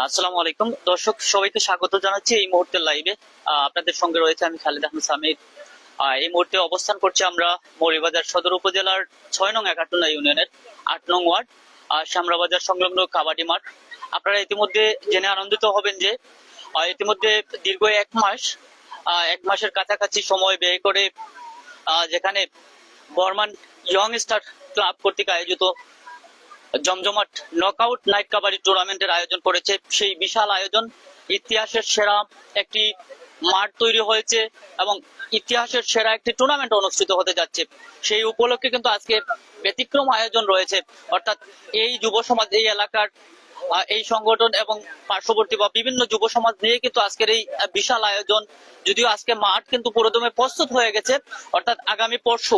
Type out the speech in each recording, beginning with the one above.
আসসালামু আলাইকুম দর্শক, সবাইকে স্বাগত জানাচ্ছি এই মুহূর্তের লাইভে। আপনাদের সঙ্গে রয়েছে আমি খালিদ আহমেদ সামির। এই মুহূর্তে অবস্থান করছি আমরা মৌলভীবাজার সদর উপজেলার 6 নং একাটুনা ইউনিয়নের 8 নং ওয়ার্ড শ্যামরাবাজার সংলগ্ন কাবাডি মাঠ। আপনারা ইতিমধ্যে জেনে আনন্দিত হবেন যে ইতিমধ্যে দীর্ঘ এক মাসের কাছাকাছি সময় ব্যয় করে যেখানে বর্মান ইয়ং স্টার ক্লাব কর্তৃক আয়োজিত জমজমাট নকআউট নাইট কাবাডি টুর্নামেন্টের আয়োজন করেছে। সেই বিশাল আয়োজন, ইতিহাসের সেরা একটি মাঠ তৈরি হয়েছে এবং ইতিহাসের সেরা একটি টুর্নামেন্ট অনুষ্ঠিত হতে যাচ্ছে। সেই উপলক্ষে কিন্তু আজকে ব্যতিক্রম আয়োজন রয়েছে, অর্থাৎ এই যুব সমাজ, এই এলাকার এই সংগঠন এবং পার্শ্ববর্তী বা বিভিন্ন যুব সমাজ নিয়ে কিন্তু আজকের এই বিশাল আয়োজন। যদিও আজকে মাঠ কিন্তু পুরোদমে প্রস্তুত হয়ে গেছে, অর্থাৎ আগামী পরশু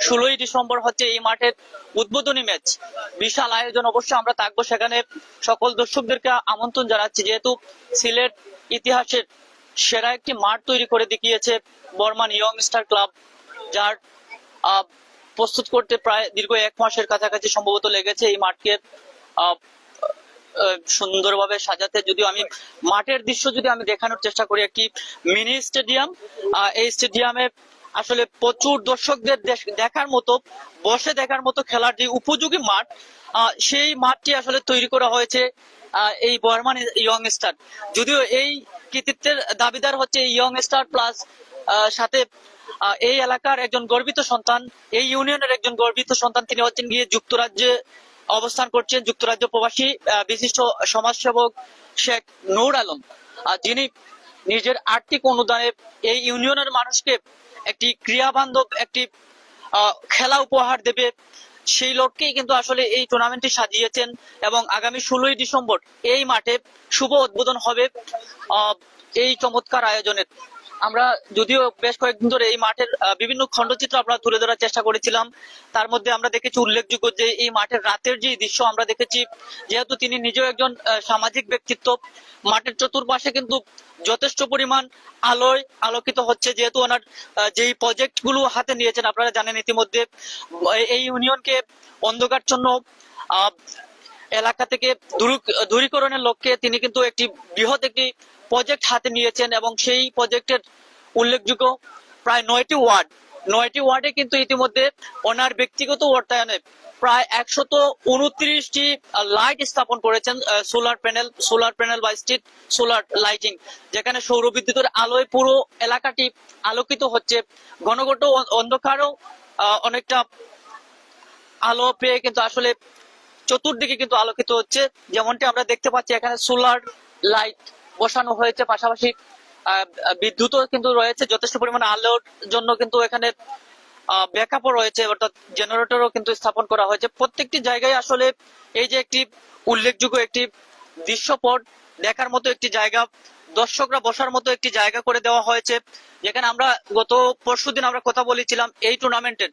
16ই ডিসেম্বর হচ্ছে এই মাঠের উদ্বোধনী ম্যাচ। বিশাল আয়োজন, অবশ্যই আমরা থাকবো সেখানে। সকল দর্শকদেরকে আমন্ত্রণ জানাচ্ছি, যেহেতু সিলেট ইতিহাসের সেরা একটি মাঠ তৈরি করে দেখিয়েছে বর্মান ইয়ং স্টার ক্লাব, যার প্রস্তুত করতে প্রায় দীর্ঘ 1 মাসের কাছাকাছি সম্ভবত লেগেছে এই মাঠকে সুন্দরভাবে সাজাতে। যদিও আমি মাঠের দৃশ্য যদি আমি দেখানোর চেষ্টা করি, একটি মিনি স্টেডিয়াম, এই স্টেডিয়ামে আসলে প্রচুর দর্শকদের দেখার মতো, বসে দেখার মতো খেলার যে উপযোগী মাঠ, সেই মাঠটি আসলে তৈরি করা হয়েছে এই বর্মান ইয়ং স্টার। যদিও এই কৃতিত্বের দাবিদার হচ্ছে ইয়ং স্টার প্লাস সাথে এই এলাকার একজন গর্বিত সন্তান, এই ইউনিয়নের একজন গর্বিত সন্তান, তিনি হচ্ছেন গিয়ে যুক্তরাজ্যে অবস্থান করছেন, যুক্তরাজ্য প্রবাসী বিশিষ্ট সমাজসেবক শেখ নূর আলম, যিনি নিজের আর্থিক অনুদানে এই ইউনিয়নের মানুষকে একটি ক্রীড়া বান্ধব একটি খেলা উপহার দেবে, সেই লক্ষ্যেই কিন্তু আসলে এই টুর্নামেন্টটি সাজিয়েছেন। এবং আগামী 16ই ডিসেম্বর এই মাঠে শুভ উদ্বোধন হবে এই চমৎকার আয়োজনের। আমরা যদিও বেশ কয়েকদিন ধরে এই মাঠের বিভিন্ন খণ্ডচিত্র আমরা তুলে ধরার চেষ্টা করেছিলাম, তার মধ্যে আমরা দেখেছি উল্লেখযোগ্য যে এই মাঠের রাতের যে দৃশ্য আমরা দেখেছি। যেহেতু তিনি নিজেও একজন সামাজিক ব্যক্তিত্ব, মাঠের চতুর্পাশে কিন্তু যথেষ্ট পরিমাণ আলোয় আলোকিত হচ্ছে, যেহেতু ওনার যেই প্রজেক্ট গুলো হাতে নিয়েছেন, আপনারা জানেন ইতিমধ্যে এই ইউনিয়নকে অন্ধকারচ্ছন্ন এলাকা থেকে দূরীকরণের লক্ষ্যে তিনি কিন্তু একটি বৃহৎ একটি প্রজেক্ট হাতে নিয়েছেন এবং সেই প্রজেক্টের উল্লেখযোগ্য প্রায় 9টি ওয়ার্ডে কিন্তু ইতিমধ্যে ওনার ব্যক্তিগত অর্থায়নে প্রায় 129টি লাইট স্থাপন করেছেন, সোলার প্যানেল বা স্ট্রিট সোলার লাইটিং, যেখানে সৌর বিদ্যুতের আলোয় পুরো এলাকাটি আলোকিত হচ্ছে। ঘনঘট অন্ধকারও অনেকটা আলো পেয়ে কিন্তু আসলে চতুর্দিকে কিন্তু আলোকিত হচ্ছে। যেমনটি আমরা দেখতে পাচ্ছি এখানে সোলার লাইট বসানো হয়েছে, পাশাপাশি বিদ্যুৎও কিন্তু রয়েছে, যথেষ্ট পরিমাণ আলোর জন্য কিন্তু এখানে ব্যাকআপও রয়েছে, অর্থাৎ জেনারেটরও কিন্তু স্থাপন করা হয়েছে। প্রত্যেকটি জায়গায় আসলে এই যে একটি উল্লেখযোগ্য একটি দৃশ্যপট দেখার মতো একটি জায়গা, দর্শকরা বসার মতো একটি জায়গা করে দেওয়া হয়েছে, যেখানে আমরা গত পরশুদিন আমরা কথা বলেছিলাম এই টুর্নামেন্টের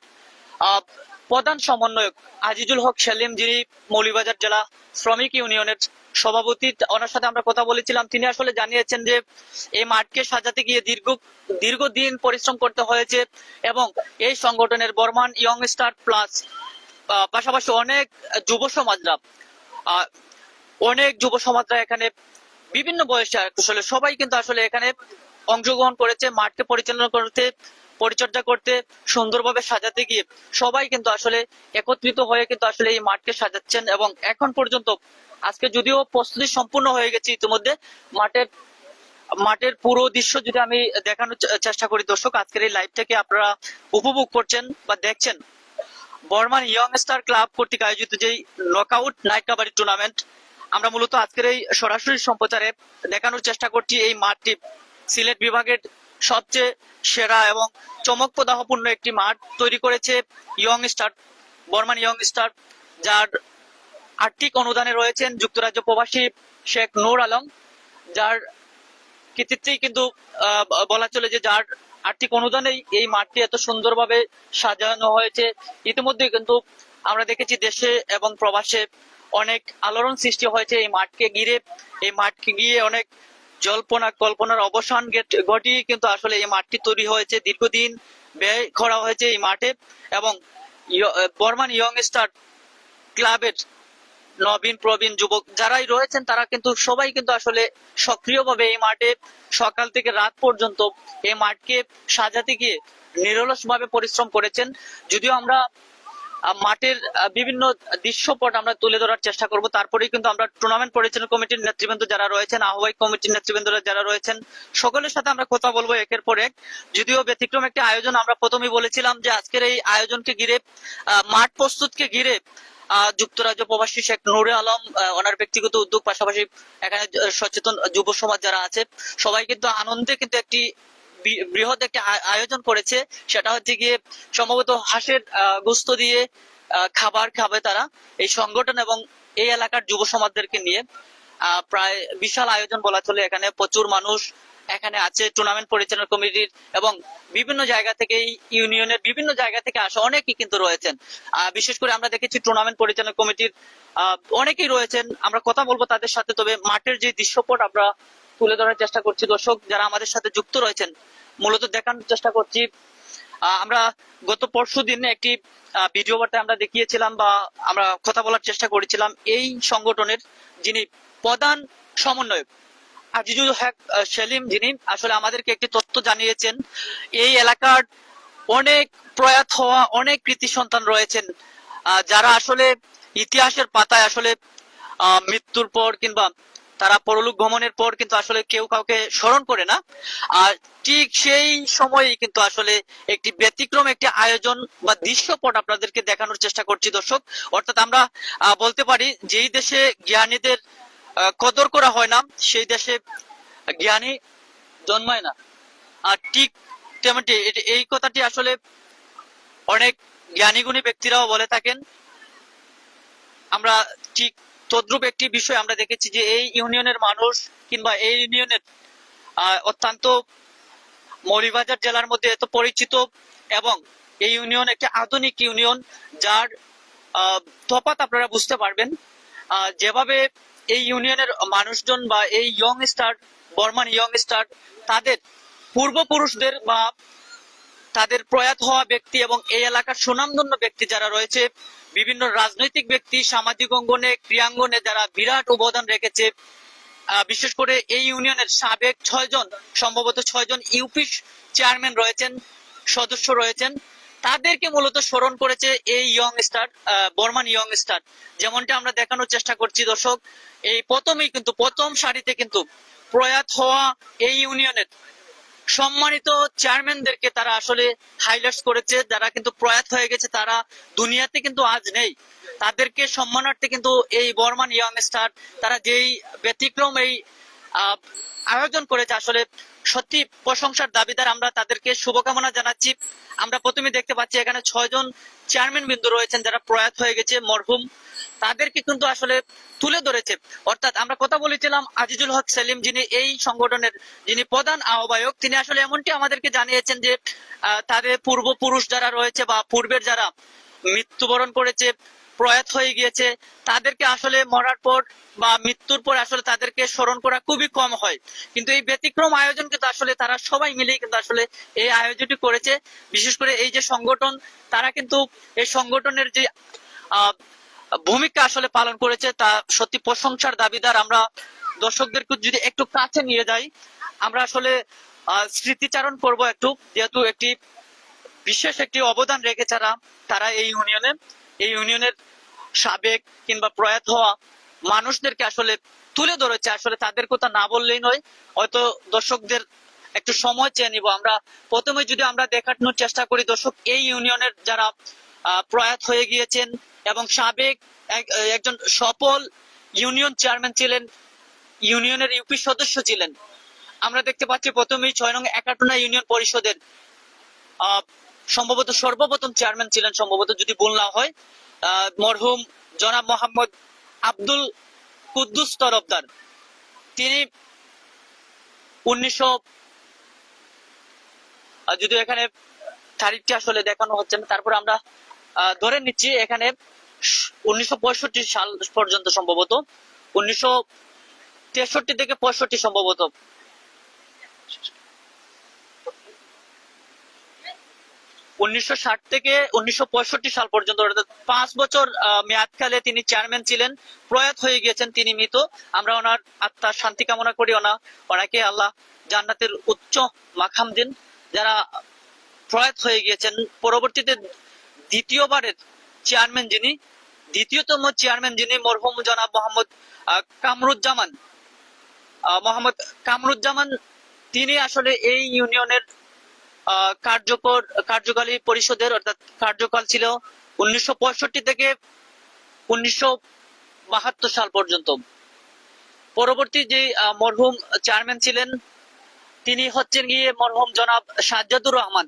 প্রধান সমন্বয়ক আজিজুল হক সেলিম, যিনি মৌলভীবাজার জেলা শ্রমিক ইউনিয়নের সভাপতি, ওনার সাথে আমরা কথা বলেছিলাম। তিনি আসলে জানিয়েছেন যে এই মাঠকে সাজাতে গিয়ে দীর্ঘদিন পরিশ্রম করতে হয়েছে এবং এই সংগঠনের বর্মান ইয়ং স্টার প্লাস পাশাপাশি অনেক যুব সমাজরা এখানে বিভিন্ন বয়সে আসলে সবাই কিন্তু আসলে এখানে অংশগ্রহণ করেছে। মাঠকে পরিচর্যা করতে সুন্দরভাবে সাজাতে গিয়ে সবাই কিন্তু আসলে একত্রিত হয়ে কিন্তু আসলে এই মাঠকে সাজাচ্ছেন এবং এখন পর্যন্ত আজকে যদিও প্রস্তুতি সম্পূর্ণ হয়ে গেছে ইতিমধ্যে, মাঠের পুরো দৃশ্য যদি আমি দেখানোর চেষ্টা করি দর্শক, আজকের এই লাইভটাকে আপনারা উপভোগ করছেন বা দেখছেন। বর্মান ইয়ং স্টার ক্লাব কর্তৃক আয়োজিত যেই নকআউট নাইট কাবাডি টুর্নামেন্ট, আমরা মূলত আজকের এই সরাসরি সম্প্রচারে দেখানোর চেষ্টা করছি। এই মাঠটি সিলেট বিভাগের সবচেয়ে সেরা এবং চমক প্রদাহপূর্ণ একটি মাঠ তৈরি করেছে বর্মান ইয়ং স্টার, যার আর্থিক অনুদানে রয়েছেন যুক্তরাজ্য প্রবাসী শেখ নূর আলম, যার কৃতিত্বেই কিন্তু বলা চলে যে যার আর্থিক অনুদানেই এই মাঠটি এত সুন্দরভাবে সাজানো হয়েছে। ইতিমধ্যে কিন্তু আমরা দেখেছি দেশে এবং প্রবাসে অনেক আলোড়ন সৃষ্টি হয়েছে এই মাঠকে গিয়ে অনেক কল্পনার অবসান ঘটিয়ে কিন্তু আসলে এই মাঠটি তৈরি হয়েছে। দীর্ঘদিন ব্যয় করা হয়েছে এই মাঠে এবং বর্মান ইয়ং স্টার ক্লাবের নবীন প্রবীণ যুবক যারাই রয়েছেন তারা কিন্তু সবাই কিন্তু আসলে সক্রিয়ভাবে এই মাঠে সকাল থেকে রাত পর্যন্ত এই মাঠকে সাজাতে গিয়ে নিরলস ভাবে পরিশ্রম করেছেন। যদিও আমরা মাঠের বিভিন্ন দৃশ্যপট আমরা তুলে ধরার চেষ্টা করব, তারপরেই কিন্তু আমরা টুর্নামেন্ট পরিচালনা কমিটির নেতৃবৃন্দ যারা রয়েছেন, আহ্বায়ক কমিটির নেতৃবৃন্দরা যারা রয়েছেন, সকলের সাথে আমরা কথা বলবো একের পর এক। যদিও ব্যতিক্রম একটি আয়োজন, আমরা প্রথমেই বলেছিলাম যে আজকের এই আয়োজনকে ঘিরে, মাঠ প্রস্তুতকে ঘিরে যুক্তরাজ্য প্রবাসী শেখ নুরে আলম ওনার ব্যক্তিগত উদ্যোগ, পাশাপাশি এখানে সচেতন যুব সমাজ যারা আছে সবাই কিন্তু আনন্দে কিন্তু একটি বৃহৎ একটি আয়োজন করেছে। সেটা হচ্ছে গিয়ে সম্ভবত হাঁসের গোস্ত দিয়ে খাবার খাবে তারা, এই সংগঠন এবং এই এলাকার যুব সমাজদেরকে নিয়ে প্রায় বিশাল আয়োজন বলা চলে। এখানে প্রচুর মানুষ এখানে আছে, টুর্নামেন্ট পরিচালনা কমিটির এবং বিভিন্ন জায়গা থেকে, ইউনিয়নের বিভিন্ন জায়গা থেকে আসা অনেকেই কিন্তু রয়েছেন। বিশেষ করে আমরা দেখেছি টুর্নামেন্ট পরিচালনা কমিটির অনেকেই রয়েছেন, আমরা কথা বলবো তাদের সাথে। তবে মাঠের যে দৃশ্যপট আমরা তুলে ধরার চেষ্টা করছি, দর্শক যারা আমাদের সাথে যুক্ত রয়েছেন মূলত দেখানোর চেষ্টা করছি। আমরা গত পরশু দিন একটি ভিডিও বার্তায় আমরা দেখিয়েছিলাম বা আমরা কথা বলার চেষ্টা করেছিলাম এই সংগঠনের যিনি প্রধান সমন্বয়ক আজিজুল হক সেলিম, যিনি আসলে আমাদেরকে একটি তথ্য জানিয়েছেন। এই এলাকার অনেক প্রয়াত হওয়া অনেক কৃতি সন্তান রয়েছেন, যারা আসলে ইতিহাসের পাতায় আসলে মৃত্যুর পর কিংবা তারা পরলোক গমনের পর কিন্তু আসলে কেউ কাউকে স্মরণ করে না। আর ঠিক সেই সময়ই কিন্তু আসলে একটি ব্যতিক্রম একটি আয়োজন বা দৃশ্যপট আপনাদেরকে দেখানোর চেষ্টা করছি দর্শক। অর্থাৎ আমরা বলতে পারি যেই দেশে জ্ঞানীদের কদর করা হয় না সেই দেশে জ্ঞানী জন্মায় না। আর ঠিক তেমনটি এই কথাটি আসলে অনেক জ্ঞানীগুণী ব্যক্তিরাও বলে থাকেন। আমরা ঠিক তদ্রূপ একটি বিষয় আমরা দেখেছি যে এই ইউনিয়নের মানুষ কিংবা এই ইউনিয়নের অত্যন্ত মৌলভীবাজার জেলার মধ্যে এত পরিচিত, এবং এই ইউনিয়ন একটি আধুনিক ইউনিয়ন যার তফাৎ আপনারা বুঝতে পারবেন। যেভাবে এই ইউনিয়নের মানুষজন বা এই young star, Burman young star, তাদের পূর্বপুরুষদের বা তাদের প্রয়াত হওয়া ব্যক্তি এবং এই এলাকার সুনামধন্য ব্যক্তি যারা রয়েছে, বিভিন্ন রাজনৈতিক ব্যক্তি, সামাজিক অঙ্গনে, ক্রীড়াঙ্গনে যারা বিরাট অবদান রেখেছে, বিশেষ করে এই ইউনিয়নের সাবেক 6 জন, সম্ভবত 6 জন ইউপি চেয়ারম্যান রয়েছেন, সদস্য রয়েছেন, তাদেরকে মূলত স্মরণ করেছে এই young star, Burman young star. যেমনটা আমরা দেখানোর চেষ্টা করছি দর্শক, এই প্রথমেই কিন্তু প্রথম সারিতে কিন্তু প্রয়াত হওয়া এই ইউনিয়নের সম্মানিত চেয়ারম্যানদেরকে তারা আসলে হাইলাইট করেছে, যারা কিন্তু প্রয়াত হয়ে গেছে, তারা দুনিয়াতে কিন্তু আজ নেই। তাদেরকে সম্মানার্থে কিন্তু এই বর্মান ইয়ং স্টার তারা যেই ব্যতিক্রম এই আয়োজন করেছে, আসলে সত্যি প্রশংসার দাবিদার। আমরা তাদেরকে শুভকামনা জানাচ্ছি। আমরা প্রথমে দেখতে পাচ্ছি এখানে 6 জন চেয়ারম্যান বিন্দু রয়েছেন যারা প্রয়াত হয়ে গেছে, মরহুম, তাদেরকে কিন্তু আসলে তুলে ধরেছে। অর্থাৎ আমরা কথা বলেছিলাম আজিজুল হক সেলিম, যিনি এই সংগঠনের যিনি প্রধান আহ্বায়ক, তিনি আসলে এমনটি আমাদেরকে জানিয়েছেন যে তাদের পূর্বপুরুষ যারা রয়েছে বা পূর্বের যারা মৃত্যুবরণ করেছে, প্রয়াত হয়ে গিয়েছে, তাদেরকে আসলে মরার পর বা মৃত্যুর পর আসলে তাদেরকে স্মরণ করা খুবই কম হয়। কিন্তু এই ব্যতিক্রম আয়োজন কিন্তু আসলে তারা সবাই মিলেই কিন্তু আসলে এই আয়োজনটি করেছে। বিশেষ করে এই যে সংগঠন, তারা কিন্তু এই সংগঠনের যে ভূমিকা আসলে পালন করেছে তা সত্যি প্রশংসার দাবিদার। আমরা দর্শকদেরকে যদি একটু কাছে নিয়ে যাই, আমরা আসলে স্মৃতিচারণ করব একটু, যেহেতু একটি বিশেষ একটি অবদান রেখেছে তারা এই ইউনিয়নের সাবেক কিংবা প্রয়াত হওয়া মানুষদেরকে আসলে তুলে ধরেছে। আসলে তাদের কথা না বললেই নয়, হয়তো দর্শকদের একটু সময় চেয়ে নিব। আমরা প্রথমে যদি আমরা দেখানোর চেষ্টা করি দর্শক, এই ইউনিয়নের যারা প্রয়াত হয়ে গিয়েছেন এবং সাবেক একজন সফল ইউনিয়ন চেয়ারম্যান ছিলেন, ইউনিয়নের ইউপি সদস্য ছিলেন। আমরা দেখতে পাচ্ছি প্রথমেই 6 নং একাটুনা ইউনিয়ন পরিষদের সম্ভবত সর্বপ্রথম চেয়ারম্যান ছিলেন, সম্ভবত যদি ভুল না হয়, মরহুম জনাব মোহাম্মদ আব্দুল কুদ্দুস তরফদার। তিনি 1900, যদি এখানে তারিখটি আসলে দেখানো হচ্ছে না, তারপর আমরা ধরে নিচ্ছি এখানে 1965 সাল পর্যন্ত, সম্ভবত 1963 থেকে 65 সম্ভবত। 1960 থেকে 1965 সাল পর্যন্ত, অর্থাৎ 5 বছর মেয়াদকালে তিনি চেয়ারম্যান ছিলেন। প্রয়াত হয়ে গিয়েছেন, তিনি মৃত। আমরা ওনার আত্মার শান্তি কামনা করি, ওনাকে আল্লাহ জান্নাতের উচ্চ মাকাম দিন। যারা প্রয়াত হয়ে গিয়েছেন, পরবর্তীতে দ্বিতীয়বারের চেয়ারম্যান যিনি, দ্বিতীয়তম চেয়ারম্যান যিনি মরহুম জনাব মোহাম্মদ কামরুজ্জামান, তিনি আসলে এই ইউনিয়নের কার্যকালী পরিষদের, অর্থাৎ কার্যকাল ছিল 1965 থেকে 1972 সাল পর্যন্ত। পরবর্তী যে মরহুম চেয়ারম্যান ছিলেন, তিনি হচ্ছেন গিয়ে মরহুম জনাব সাজ্জাদুর রহমান।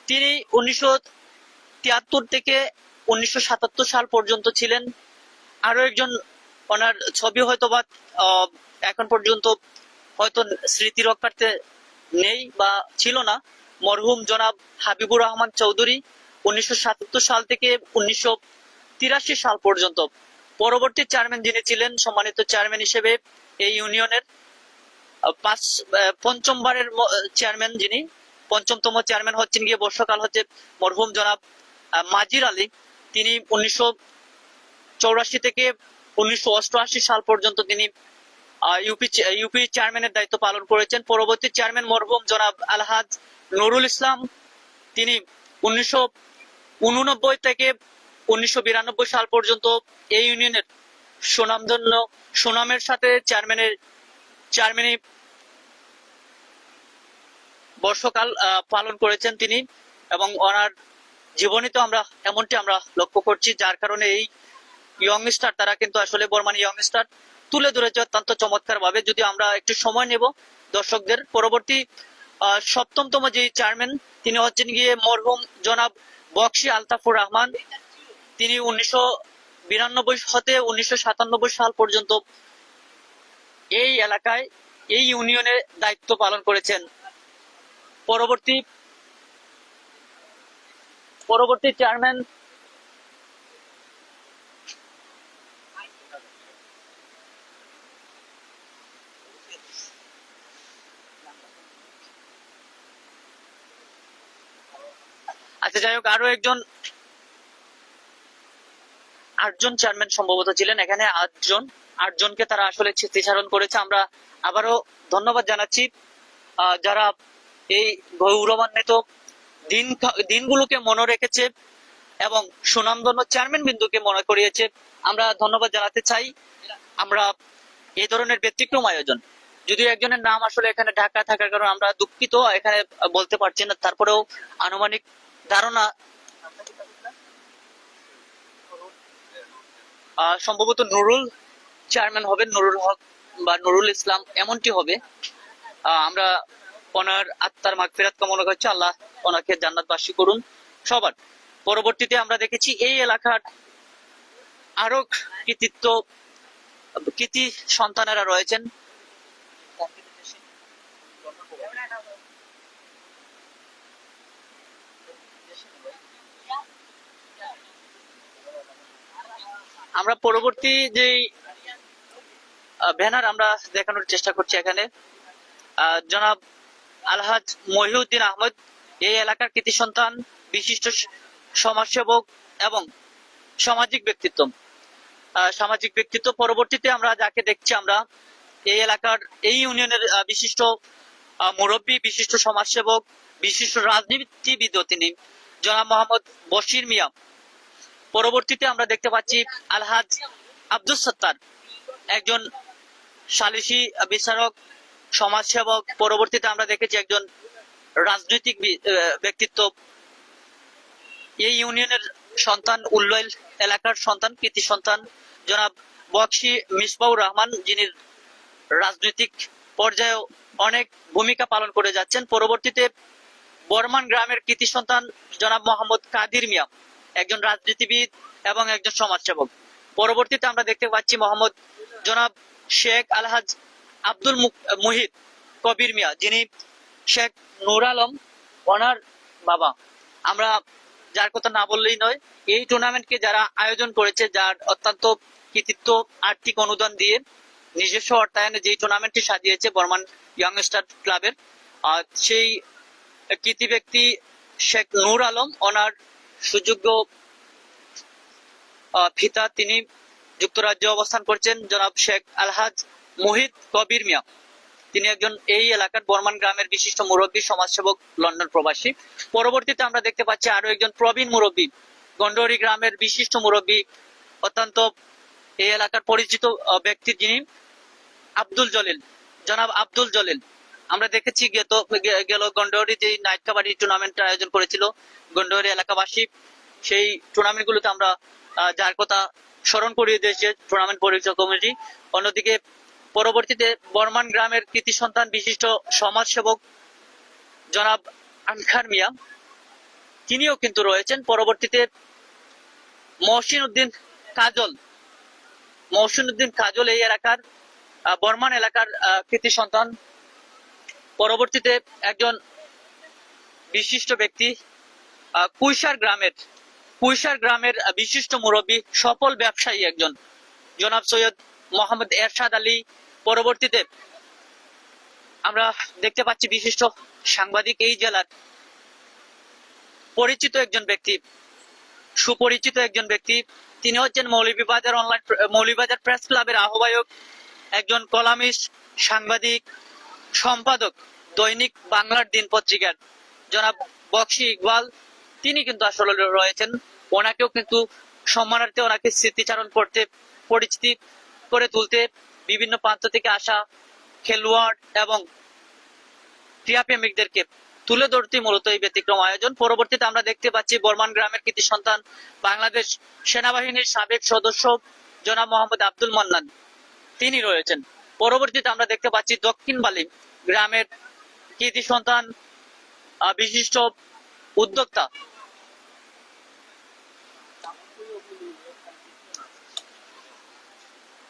তিনি 1973 থেকে 1977 সাল পর্যন্ত ছিলেন। আরো একজন, ওনার ছবি হয়তোবা এখন পর্যন্ত হয়তো স্মৃতি রক্ষার্থে নেই বা ছিল না, মরহুম জনাব হাবিবুর রহমান চৌধুরী 1977 সাল থেকে 1983 সাল পর্যন্ত। পরবর্তী চেয়ারম্যান যিনি ছিলেন, সম্মানিত চেয়ারম্যান হিসেবে এই ইউনিয়নের পঞ্চমবারের চেয়ারম্যান যিনি, পঞ্চমতম চেয়ারম্যান হচ্ছেন গিয়ে বর্ষকাল হচ্ছে মরহুম জনাব মাজির আলী। তিনি 1984 থেকে 1988 সাল পর্যন্ত তিনি ইউপি চেয়ারম্যানের দায়িত্ব পালন করেছেন। পরবর্তী চেয়ারম্যান মরহুম জনাব আলহাজ নুরুল ইসলাম, তিনি 1989 থেকে 1992 সাল পর্যন্ত এই ইউনিয়নের সুনামের সাথে চেয়ারম্যানি বর্ষকাল পালন করেছেন তিনি। এবং ওনার জীবনীতে এমনটি আমরা লক্ষ্য করছি, যার কারণে এই ইয়ংস্টার, তারা কিন্তু আসলে বর্মানি ইয়ংস্টার তুলে ধরেছে অত্যন্ত চমৎকার ভাবে। যদি আমরা একটু সময় নেব দর্শকদের, পরবর্তী সপ্তমতম যে চেয়ারম্যান, তিনি হচ্ছেন গিয়ে মরহুম জনাব বক্সি আলতাফুর রহমান। তিনি 1992 হতে 1997 সাল পর্যন্ত এই এলাকায়, এই ইউনিয়নে দায়িত্ব পালন করেছেন। পরবর্তী চেয়ারম্যান আচ্ছা, যাই হোক, আরো আটজন চেয়ারম্যান সম্ভবত ছিলেন এখানে। আটজনকে তারা আসলে স্মৃতিচারণ করেছে। আমরা আবারও ধন্যবাদ জানাচ্ছি যারা এই গৌরবান্বিত দিনগুলোকে মনে রেখেছে এবং সুনামধন্য চেয়ারম্যান বিন্দুকে মনে করিয়েছে। আমরা ধন্যবাদ জানাতে চাই। আমরা এই ধরনের ব্যতিক্রম আয়োজন, যদিও একজনের নাম আসলে এখানে ঢাকা থাকার কারণে আমরা দুঃখিত, এখানে বলতে পারছি না, তারপরেও আনুমানিক ধারণা সম্ভবত নুরুল চেয়ারম্যান হবেন, নুরুল হক বা নুরুল ইসলাম এমনটি হবে। আমরা ওনার আত্মার মাগফিরাত কামনা করছি, আল্লাহ ওনাকে জান্নাতবাসী করুন সবার। পরবর্তীতে আমরা দেখেছি এই এলাকার আরো কৃতি সন্তানেরা রয়েছেন। আমরা পরবর্তী যে ব্যানার আমরা দেখানোর চেষ্টা করছি, এখানে জনাব আলহাজ মহিউদ্দিন আহমদ, এই এলাকার কৃতি সন্তান, বিশিষ্ট সমাজসেবক এবং সামাজিক ব্যক্তিত্ব। পরবর্তীতে আমরা যাকে দেখছি, আমরা এই এলাকার, এই ইউনিয়নের বিশিষ্ট মুরব্বী, বিশিষ্ট সমাজসেবক, বিশিষ্ট রাজনীতিবিদ তিনি জনাব মোহাম্মদ বশির মিয়া। পরবর্তীতে আমরা দেখতে পাচ্ছি আলহাজ আব্দুল সত্তার, একজন সালিসি বিচারক, সমাজসেবক। পরবর্তীতে আমরা দেখেছি একজন রাজনৈতিক ব্যক্তিত্ব, এই ইউনিয়নের সন্তান, উল্লয়েল এলাকার সন্তান, কৃতি সন্তান জনাব বক্সি মিসবাউর রহমান, যিনি রাজনৈতিক পর্যায়ে অনেক ভূমিকা পালন করে যাচ্ছেন। পরবর্তীতে বর্মান গ্রামের কৃতি সন্তান জনাব মোহাম্মদ কাদির মিয়া, একজন রাজনীতিবিদ এবং একজন সমাজসেবক। পরবর্তীতে আমরা দেখতে পাচ্ছি মোহাম্মদ জনাব শেখ আলহাজ আব্দুল মুহিত কবির মিয়া, যিনি শেখ নূর আলম ওনার বাবা। আমরা যার কথা না বললেই নয়, এই টুর্নামেন্টকে যারা আয়োজন করেছে, যার অত্যন্ত কৃতিত্ব, আর্থিক অনুদান দিয়ে নিজস্ব অর্থায়নে যে টুর্নামেন্টটি সাজিয়েছে বর্মান ইয়ংস্টার ক্লাবের, সেই কৃতি ব্যক্তি শেখ নূর আলম, ওনার সুযোগ্য পিতা, তিনি যুক্তরাজ্যে অবস্থান করছেন। জনাব শেখ আলহাজ মুহিত কবির মিয়া, তিনি একজন এই এলাকার বর্মান গ্রামের বিশিষ্ট মুরব্বী, সমাজসেবক, লন্ডন প্রবাসী। পরবর্তীতে আমরা দেখতে পাচ্ছি আরো একজন প্রবীণ মুরব্বী, গন্ডরি গ্রামের বিশিষ্ট মুরব্বী, অত্যন্ত এই এলাকার পরিচিত ব্যক্তি, যিনি আব্দুল জলিল, জনাব আব্দুল জলিল। আমরা দেখেছি গেল গন্ডরি যে নাইট কাবাডি টুর্নামেন্ট আয়োজন করেছিল গন্ডরি এলাকাবাসী, সেই টুর্নামেন্ট গুলোতে আমরা যার কথা স্মরণ করিয়ে দিয়েছে টুর্নামেন্ট পরিচালক কমিটি। অন্যদিকে পরবর্তীতে বর্মান গ্রামের কৃতি সন্তান বিশিষ্ট সমাজসেবক জনাব আনখার মিয়া, তিনিও কিন্তু রয়েছেন। পরবর্তীতে মহসিন উদ্দিন কাজল এই এলাকার বর্মান এলাকার কৃতি সন্তান। পরবর্তীতে একজন বিশিষ্ট ব্যক্তি কুইশার গ্রামের বিশিষ্ট মুরব্বী, সফল ব্যবসায়ী একজন, জনাব সৈয়দ মোহাম্মদ এরশাদ আলী। পরবর্তীতে আমরা দেখতে পাচ্ছি বিশিষ্ট সাংবাদিক, এই জেলার সুপরিচিত একজন ব্যক্তি, তিনি হচ্ছেন মৌলভীবাজার প্রেস ক্লাবের আহ্বায়ক, একজন কলামিস্ট, সাংবাদিক, সম্পাদক দৈনিক বাংলার দিন পত্রিকার, জনাব বক্সি ইকবাল। তিনি কিন্তু আসলে রয়েছেন। ওনাকেও কিন্তু সম্মানার্থে ওনাকে স্মৃতিচারণ করতে, পরিচিতি করে তুলতে বিভিন্ন প্রান্ত থেকে আসা খেলোয়াড় এবং ক্রীড়াপ্রেমিকদেরকে তুলে ধরতে মূলত এই ব্যতিক্রম আয়োজন। পরবর্তীতে আমরা দেখতে পাচ্ছি বর্মান গ্রামের কৃতি সন্তান, বাংলাদেশ সেনাবাহিনীর সাবেক সদস্য জনাব মোহাম্মদ আব্দুল মান্নান, তিনি রয়েছেন। পরবর্তীতে আমরা দেখতে পাচ্ছি দক্ষিণ বালি গ্রামের কৃতি সন্তান বিশিষ্ট উদ্যোক্তা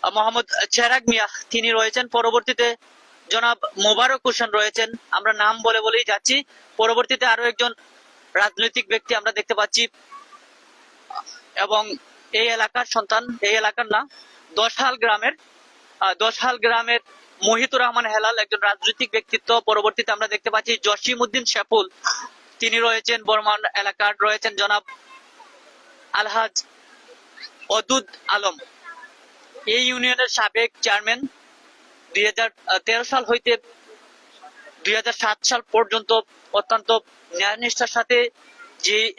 মোহাম্মদ চেরাগ মিয়া, তিনি রয়েছেন। পরবর্তীতে জনাব মোবারক হোসেন রয়েছেন। আমরা নাম বলেই যাচ্ছি। পরবর্তীতে আরো একজন রাজনৈতিক ব্যক্তি আমরা দেখতে পাচ্ছি, এবং এই এলাকার না, দশহাল গ্রামের মহিতুর রহমান হেলাল, একজন রাজনৈতিক ব্যক্তিত্ব। পরবর্তীতে আমরা দেখতে পাচ্ছি জসিম উদ্দিন শেপুল, তিনি রয়েছেন বর্মান এলাকার। রয়েছেন জনাব আলহাজ অদুদ আলম, এই ইউনিয়নের সাবেক চেয়ারম্যান, 2013 সাল হইতে 2007 সাল পর্যন্ত অত্যন্ত ন্যায়নিষ্ঠার সাথে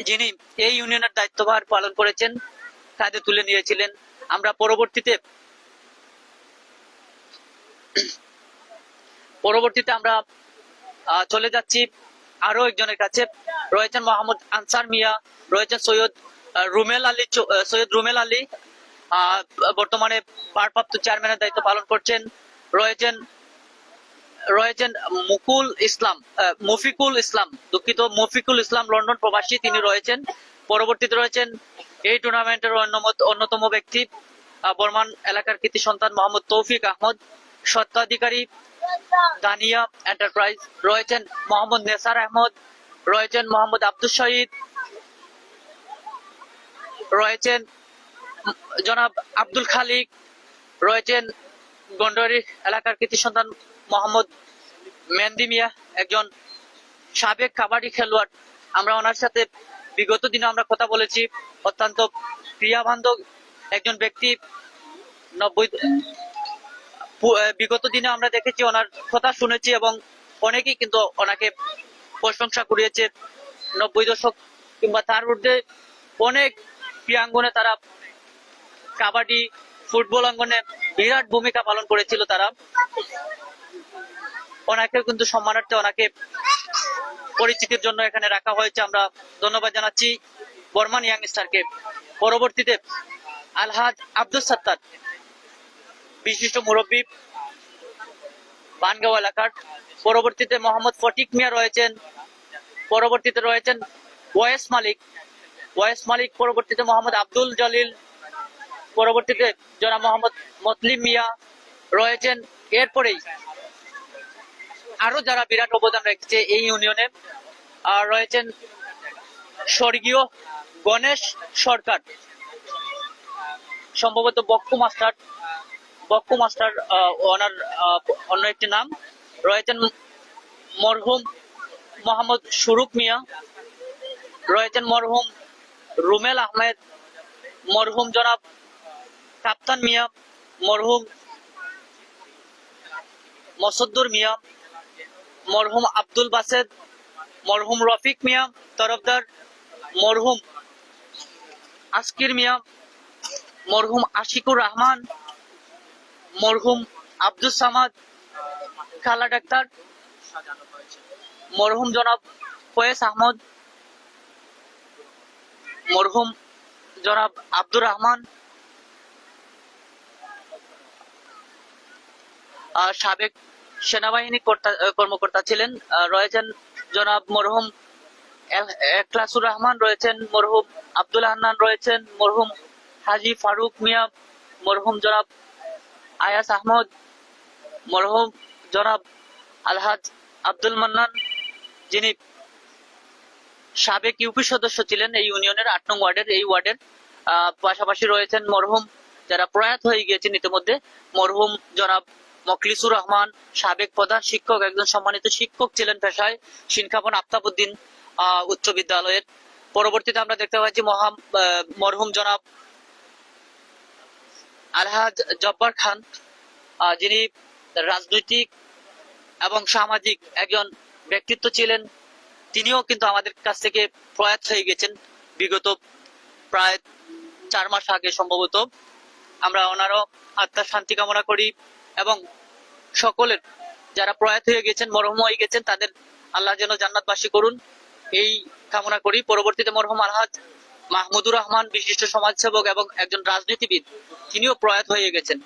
যিনি এই ইউনিয়নের দায়িত্বভার পালন করেছেন, কাঁধে তুলে নিয়েছিলেন। আমরা পরবর্তীতে আমরা চলে যাচ্ছি আরো একজনের কাছে। রয়েছেন মোহাম্মদ আনসার মিয়া, রয়েছেন সৈয়দ রুমেল আলী, বর্তমানে ভারপ্রাপ্ত চেয়ারম্যানের দায়িত্ব পালন করছেন। রয়েছেন মফিকুল ইসলাম, লন্ডন প্রবাসী, তিনি রয়েছেন। পরবর্তীতে রয়েছেন এই টুর্নামেন্টের অন্যতম ব্যক্তি, বর্মান এলাকার কৃতি সন্তান মোহাম্মদ তৌফিক আহমদ, স্বত্বাধিকারী দানিয়া এন্টারপ্রাইজ। রয়েছেন মোহাম্মদ নেসার আহমদ, রয়েছেন মোহাম্মদ আব্দুল শহীদ, রয়েছেন জনাব আব্দুল খালিক, রয়েছেন গন্ডরি এলাকার কৃতি সন্তান মোহাম্মদ মেহেন্দি মিয়া, একজন সাবেক কাবাডি খেলোয়াড়। আমরা ওনার সাথে বিগত দিনে আমরা কথা বলেছি, অত্যন্ত ক্রিয়াবান্ধব একজন ব্যক্তি। বিগত দিনে আমরা দেখেছি, ওনার কথা শুনেছি, এবং অনেকেই কিন্তু ওনাকে প্রশংসা করিয়েছে। 90 দশক কিংবা তার ঊর্ধ্বে অনেক ক্রীড়াঙ্গনে তারা, কাবাডি, ফুটবল অঙ্গনে বিরাট ভূমিকা পালন করেছিল তারা। ওনাকে কিন্তু সম্মানার্থে ওনাকে পরিচিতির জন্য এখানে রাখা হয়েছে। আমরা ধন্যবাদ জানাচ্ছি বর্মান ইয়াংস্টারকে। পরবর্তীতে আলহাজ আব্দুল সাত্তার, বিশিষ্ট মুরব্বী, বানগাঁও এলাকার। পরবর্তীতে মোহাম্মদ ফটিক মিয়া রয়েছেন। পরবর্তীতে রয়েছেন ওয়েস মালিক। পরবর্তীতে মোহাম্মদ আব্দুল জলিল। পরবর্তীতে জনাব মোহাম্মদ মতলিম মিয়া রয়েছেন। এরপরেই আরো যারা বিরাট অবদান রেখেছে এই ইউনিয়নে, রয়েছেন স্বর্গীয় গণেশ সরকার, সম্ভবত বক্কু মাস্টার ওনার অন্য একটি নাম। রয়েছেন মরহুম মোহাম্মদ সুরুক মিয়া, রয়েছেন মরহুম রুমেল আহমেদ, মরহুম জনাব কাপ্তান মিয়া, মরহুম মসদ্দুর মিয়া, মরহুম আব্দুল বাসেদ, মরহুম রফিক মিয়া তরফদার, মরহুম আসকির মিয়া, মরহুম আশিকুর রহমান, মরহুম আব্দুল সামাদ খালা ডাক্তার, মরহুম জনাব ফয়েজ আহমদ, মরহুম জনাব আব্দুর রহমান, সাবেক সেনাবাহিনী কর্মকর্তা ছিলেন, রয়েছেন জনাব মরহুম এখলাসুর রহমান, রয়েছেন মরহুম আব্দুল হান্নান, রয়েছেন মরহুম হাজি ফারুক মিয়া, মরহুম জনাব আয়াস আহমদ, মরহুম জনাব আলহাজ আব্দুল মান্নান, যিনি সাবেক ইউপি সদস্য ছিলেন এই ইউনিয়নের ৮ নং ওয়ার্ডের, এই ওয়ার্ডের। পাশাপাশি রয়েছেন মরহুম যারা প্রয়াত হয়ে গিয়েছেন ইতিমধ্যে, মরহুম জনাব মখলিসুর রহমান, সাবেক প্রধান শিক্ষক, একজন সম্মানিত শিক্ষক ছিলেন পেশায়, শিনখাপন আফতাবউদ্দিন উচ্চ বিদ্যালয়ের। পরবর্তীতে আমরা দেখতে পাচ্ছি মরহুম জনাব আলহাজ জব্বার খান, যিনি রাজনৈতিক এবং সামাজিক একজন ব্যক্তিত্ব ছিলেন। তিনিও কিন্তু আমাদের কাছ থেকে প্রয়াত হয়ে গেছেন বিগত প্রায় 4 মাস আগে সম্ভবত। আমরা ওনারও আত্মার শান্তি কামনা করি এবং সকলের যারা প্রয়াত হয়ে গেছেন, মরহুম হয়ে গেছেন, তাদের আল্লাহ যেন জান্নাতবাসী করুন এই কামনা করি। পরবর্তীতে মরহুম আলহাজ মাহমুদুর রহমান, বিশিষ্ট সমাজসেবক এবং একজন রাজনীতিবিদ, তিনিও প্রয়াত হয়ে গেছেন।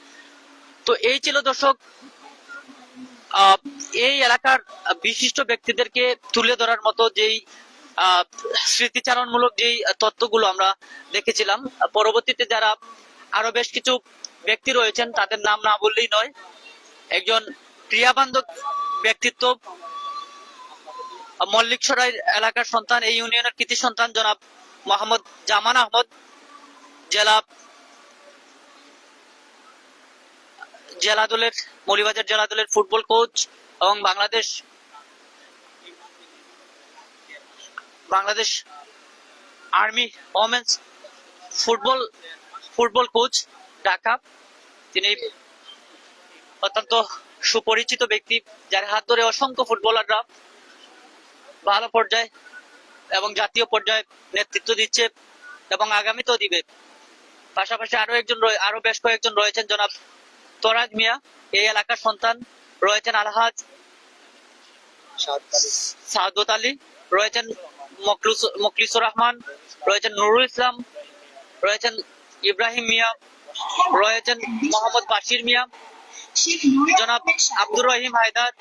তো এই ছিল দর্শক এই এলাকার বিশিষ্ট ব্যক্তিদেরকে তুলে ধরার মতো যেই স্মৃতিচারণমূলক যেই তথ্যগুলো আমরা দেখেছিলাম। পরবর্তীতে যারা আরো বেশ কিছু ব্যক্তি রয়েছেন তাদের নাম না বললেই নয়। একজন ক্রিয়াবান্ধব ব্যক্তিত্ব, মল্লিক সরাই এলাকার সন্তান, এই ইউনিয়নের কৃতি সন্তান জনাব মোহাম্মদ জামান আহমদ, জেলা দলের মৌলভীবাজার জেলা দলের ফুটবল কোচ এবং Bangladesh army women's football coach Dhaka. তিনি অত্যন্ত সুপরিচিত ব্যক্তি, যার হাত ধরে অসংখ্য ফুটবলাররা ভালো পর্যায়ে এবং জাতীয় পর্যায়ে নেতৃত্ব দিচ্ছে এবং আগামীতেও দিবে। পাশাপাশি আরো বেশ কয়েকজন রয়েছেন, জনাব তোরাজ মিয়া এই এলাকার সন্তান, রয়েছেন আলহাজ সাদত আলী, রয়েছেন মখলিসুর রহমান, রয়েছেন নুরুল ইসলাম, রয়েছেন ইব্রাহিম মিয়া, রয়েছেন মোহাম্মদ বাশির মিয়া, জনাব আব্দুর রহিম হায়দার,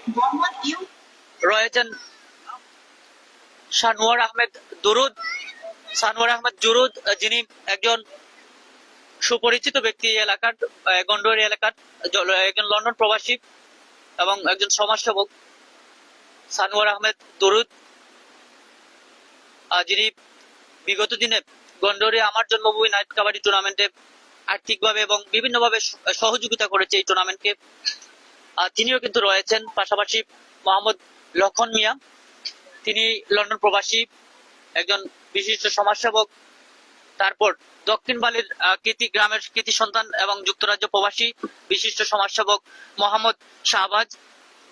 রয়েছেন সানোয়ার আহমেদ জুরুদ, যিনি একজন সুপরিচিত ব্যক্তি এলাকার, গন্ডোয়ারি এলাকার, একজন লন্ডন প্রবাসী এবং একজন সমাজসেবক। সানোয়ার আহমেদ দুরুদ, যিনি বিগত দিনে গন্ডোয়ারি আমার জন্মভূমি নাইট কাবাডি টুর্নামেন্টে আর্থিকভাবে এবং বিভিন্নভাবে সহযোগিতা করেছে এই টুর্নামেন্টকে, তিনিও কিন্তু রয়েছেন। পাশাপাশি মোহাম্মদ লক্ষণ মিয়া, তিনি লন্ডন প্রবাসী, একজন বিশিষ্ট সমাজসেবক। তারপর দক্ষিণ বালির গ্রামের কৃতি সন্তান এবং যুক্তরাজ্য প্রবাসী বিশিষ্ট সমাজসেবক মোহাম্মদ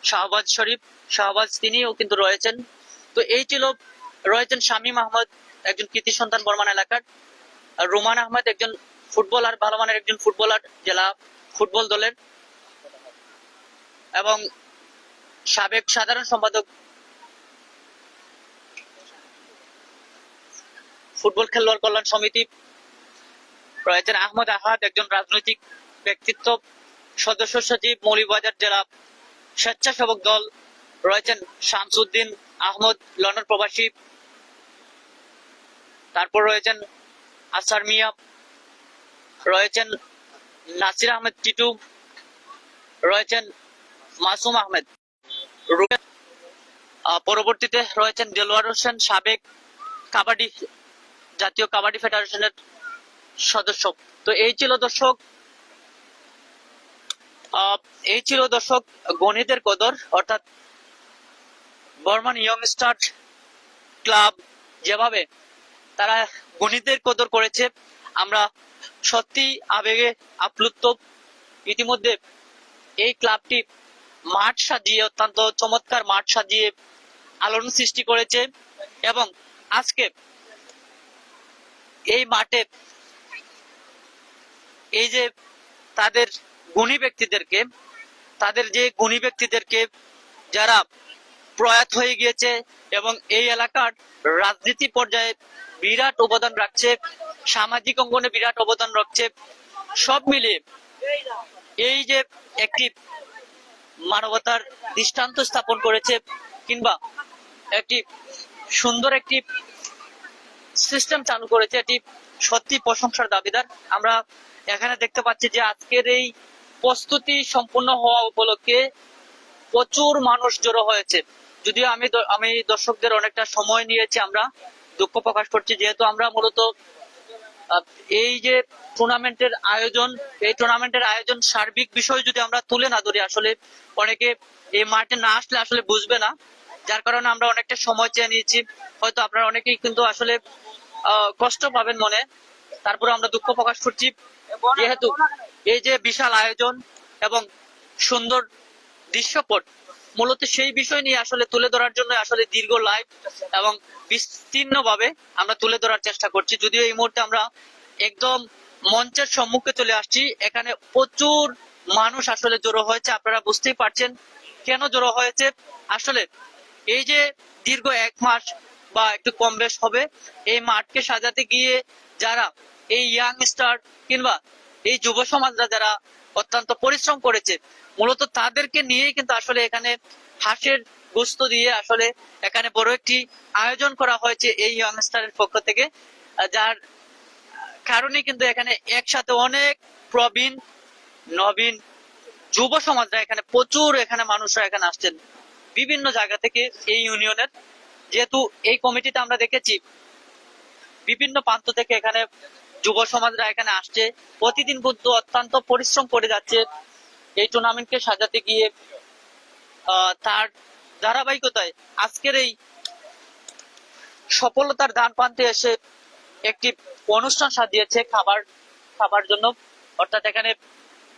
শাহবাজ শরীফ, তিনিও কিন্তু রয়েছেন। তো এই ছিল, রয়েছেন শামীম আহমদ, একজন কৃতি সন্তান বর্মান এলাকার, রোমান আহমেদ, একজন ফুটবলার, ভালো মানের একজন ফুটবলার, জেলা ফুটবল দলের এবং সাবেক সাধারণ সম্পাদক ফুটবল খেলোয়াড় কল্যাণ সমিতি, রয়েছেন আহমদ আহাদ, একজন রাজনৈতিক ব্যক্তিত্ব, সদস্য সচিব মৌলভীবাজার জেলা স্বেচ্ছাসেবক দল, রয়েছেন শামসুদ্দিন আহমদ, লন্ডন প্রবাসী। তারপর রয়েছেন আসার মিয়া, রয়েছেন নাসির আহমেদ টিটু, রয়েছেন মাসুম আহমেদ। পরবর্তীতে রয়েছেন দেলোয়ার হোসেন, সাবেক জাতীয় কাবাডি ফেডারেশনের সদস্য। তো এই ছিল দর্শক গণিতের কদর, অর্থাৎ বর্মান ইয়ং স্টার ক্লাব যেভাবে তারা গণিতের কদর করেছে। আমরা সত্যি আবেগে আপ্লুত। ইতিমধ্যে এই ক্লাবটি মাঠ সাজিয়ে, অত্যন্ত চমৎকার মাঠ সাজিয়ে আলোড়ন সৃষ্টি করেছে এবং আজকে এই মাঠে এই যে তাদের গুণী ব্যক্তিদেরকে, যারা প্রয়াত হয়ে গিয়েছে এবং এই এলাকার রাজনীতি পর্যায়ে বিরাট অবদান রাখছে, সামাজিক অঙ্গনে বিরাট অবদান রাখছে, সব মিলিয়ে এই যে একটি মানবতার দৃষ্টান্ত স্থাপন করেছে কিংবা একটি সুন্দর একটি সিস্টেম চালু করেছে, এটি সত্যি প্রশংসার দাবিদার। আমরা এখানে দেখতে পাচ্ছি যে আজকের এই প্রস্তুতি সম্পূর্ণ হওয়া উপলক্ষে প্রচুর মানুষ জড়ো হয়েছে। যদিও আমি দর্শকদের অনেকটা সময় নিয়েছি, আমরা দুঃখ প্রকাশ করছি, যেহেতু আমরা মূলত এই যে টুর্নামেন্টের আয়োজন সার্বিক বিষয় যদি আমরা তুলে না ধরি, আসলে অনেকে এই মাঠে না আসলে আসলে বুঝবে না, যার কারণে আমরা অনেকটা সময় চেয়ে নিয়েছি। হয়তো আপনারা অনেকেই কিন্তু আসলে কষ্ট পাবেন মনে, তারপরে আমরা দুঃখ প্রকাশ করছি, যেহেতু এই যে বিশাল আয়োজন এবং সুন্দর দৃশ্যপট, মূলত সেই বিষয় নিয়ে আসলে তুলে ধরার জন্য আসলে দীর্ঘ লাইভ এবং বিস্তীর্ণ ভাবে আমরা তুলে ধরার চেষ্টা করছি। যদিও এই মুহূর্তে আমরা একদম মঞ্চের সম্মুখে চলে আসছি, এখানে প্রচুর মানুষ আসলে জড়ো হয়েছে। আপনারা বুঝতেই পারছেন কেন জড়ো হয়েছে। আসলে এই যে দীর্ঘ 1 মাস বা একটু কম বেশ হবে এই মাঠকে সাজাতে গিয়ে যারা এই ইয়াং স্টার কিংবা এই যুব সমাজরা যারা অত্যন্ত পরিশ্রম করেছে, মূলত তাদেরকে নিয়েই কিন্তু আসলে এখানে হাঁসের গোস্ত দিয়ে আসলে এখানে বড় একটি আয়োজন করা হয়েছে এই ইয়াং স্টারের পক্ষ থেকে, যার কারণে কিন্তু এখানে একসাথে অনেক প্রবীণ নবীন যুব সমাজরা এখানে প্রচুর মানুষরা এখানে আসছেন বিভিন্ন জায়গা থেকে এই ইউনিয়নের। যেহেতু এই কমিটিতে আমরা দেখেছি বিভিন্ন প্রান্ত থেকে এখানে যুব সমাজরা এখানে আসছে, প্রতিদিন কিন্তু অত্যন্ত পরিশ্রম করে যাচ্ছে এই টুর্নামেন্টকে সাজাতে গিয়ে। তার ধারাবাহিকতায় আজকের এই সফলতার দান প্রান্তে এসে একটি অনুষ্ঠান সাজিয়েছে খাবার জন্য, অর্থাৎ এখানে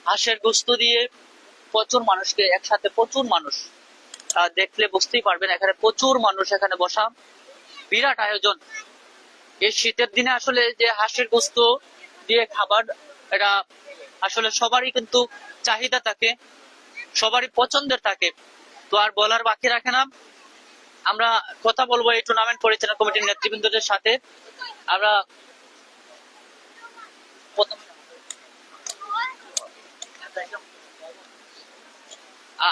হাঁসের গোস্ত দিয়ে প্রচুর মানুষকে একসাথে, প্রচুর মানুষ দেখলে বুঝতেই পারবেন, এখানে প্রচুর মানুষ এখানে বসা, বিরাট আয়োজন। এই শীতের দিনে আসলে যে হাঁসের গোস্ত দিয়ে খাবার, এটা আসলে সবারই কিন্তু চাহিদা থাকে, সবারই পছন্দের থাকে। তো আর বলার বাকি রাখে না, আমরা কথা বলবো এই টুর্নামেন্ট পরিচালনা কমিটির নেতৃবৃন্দদের সাথে।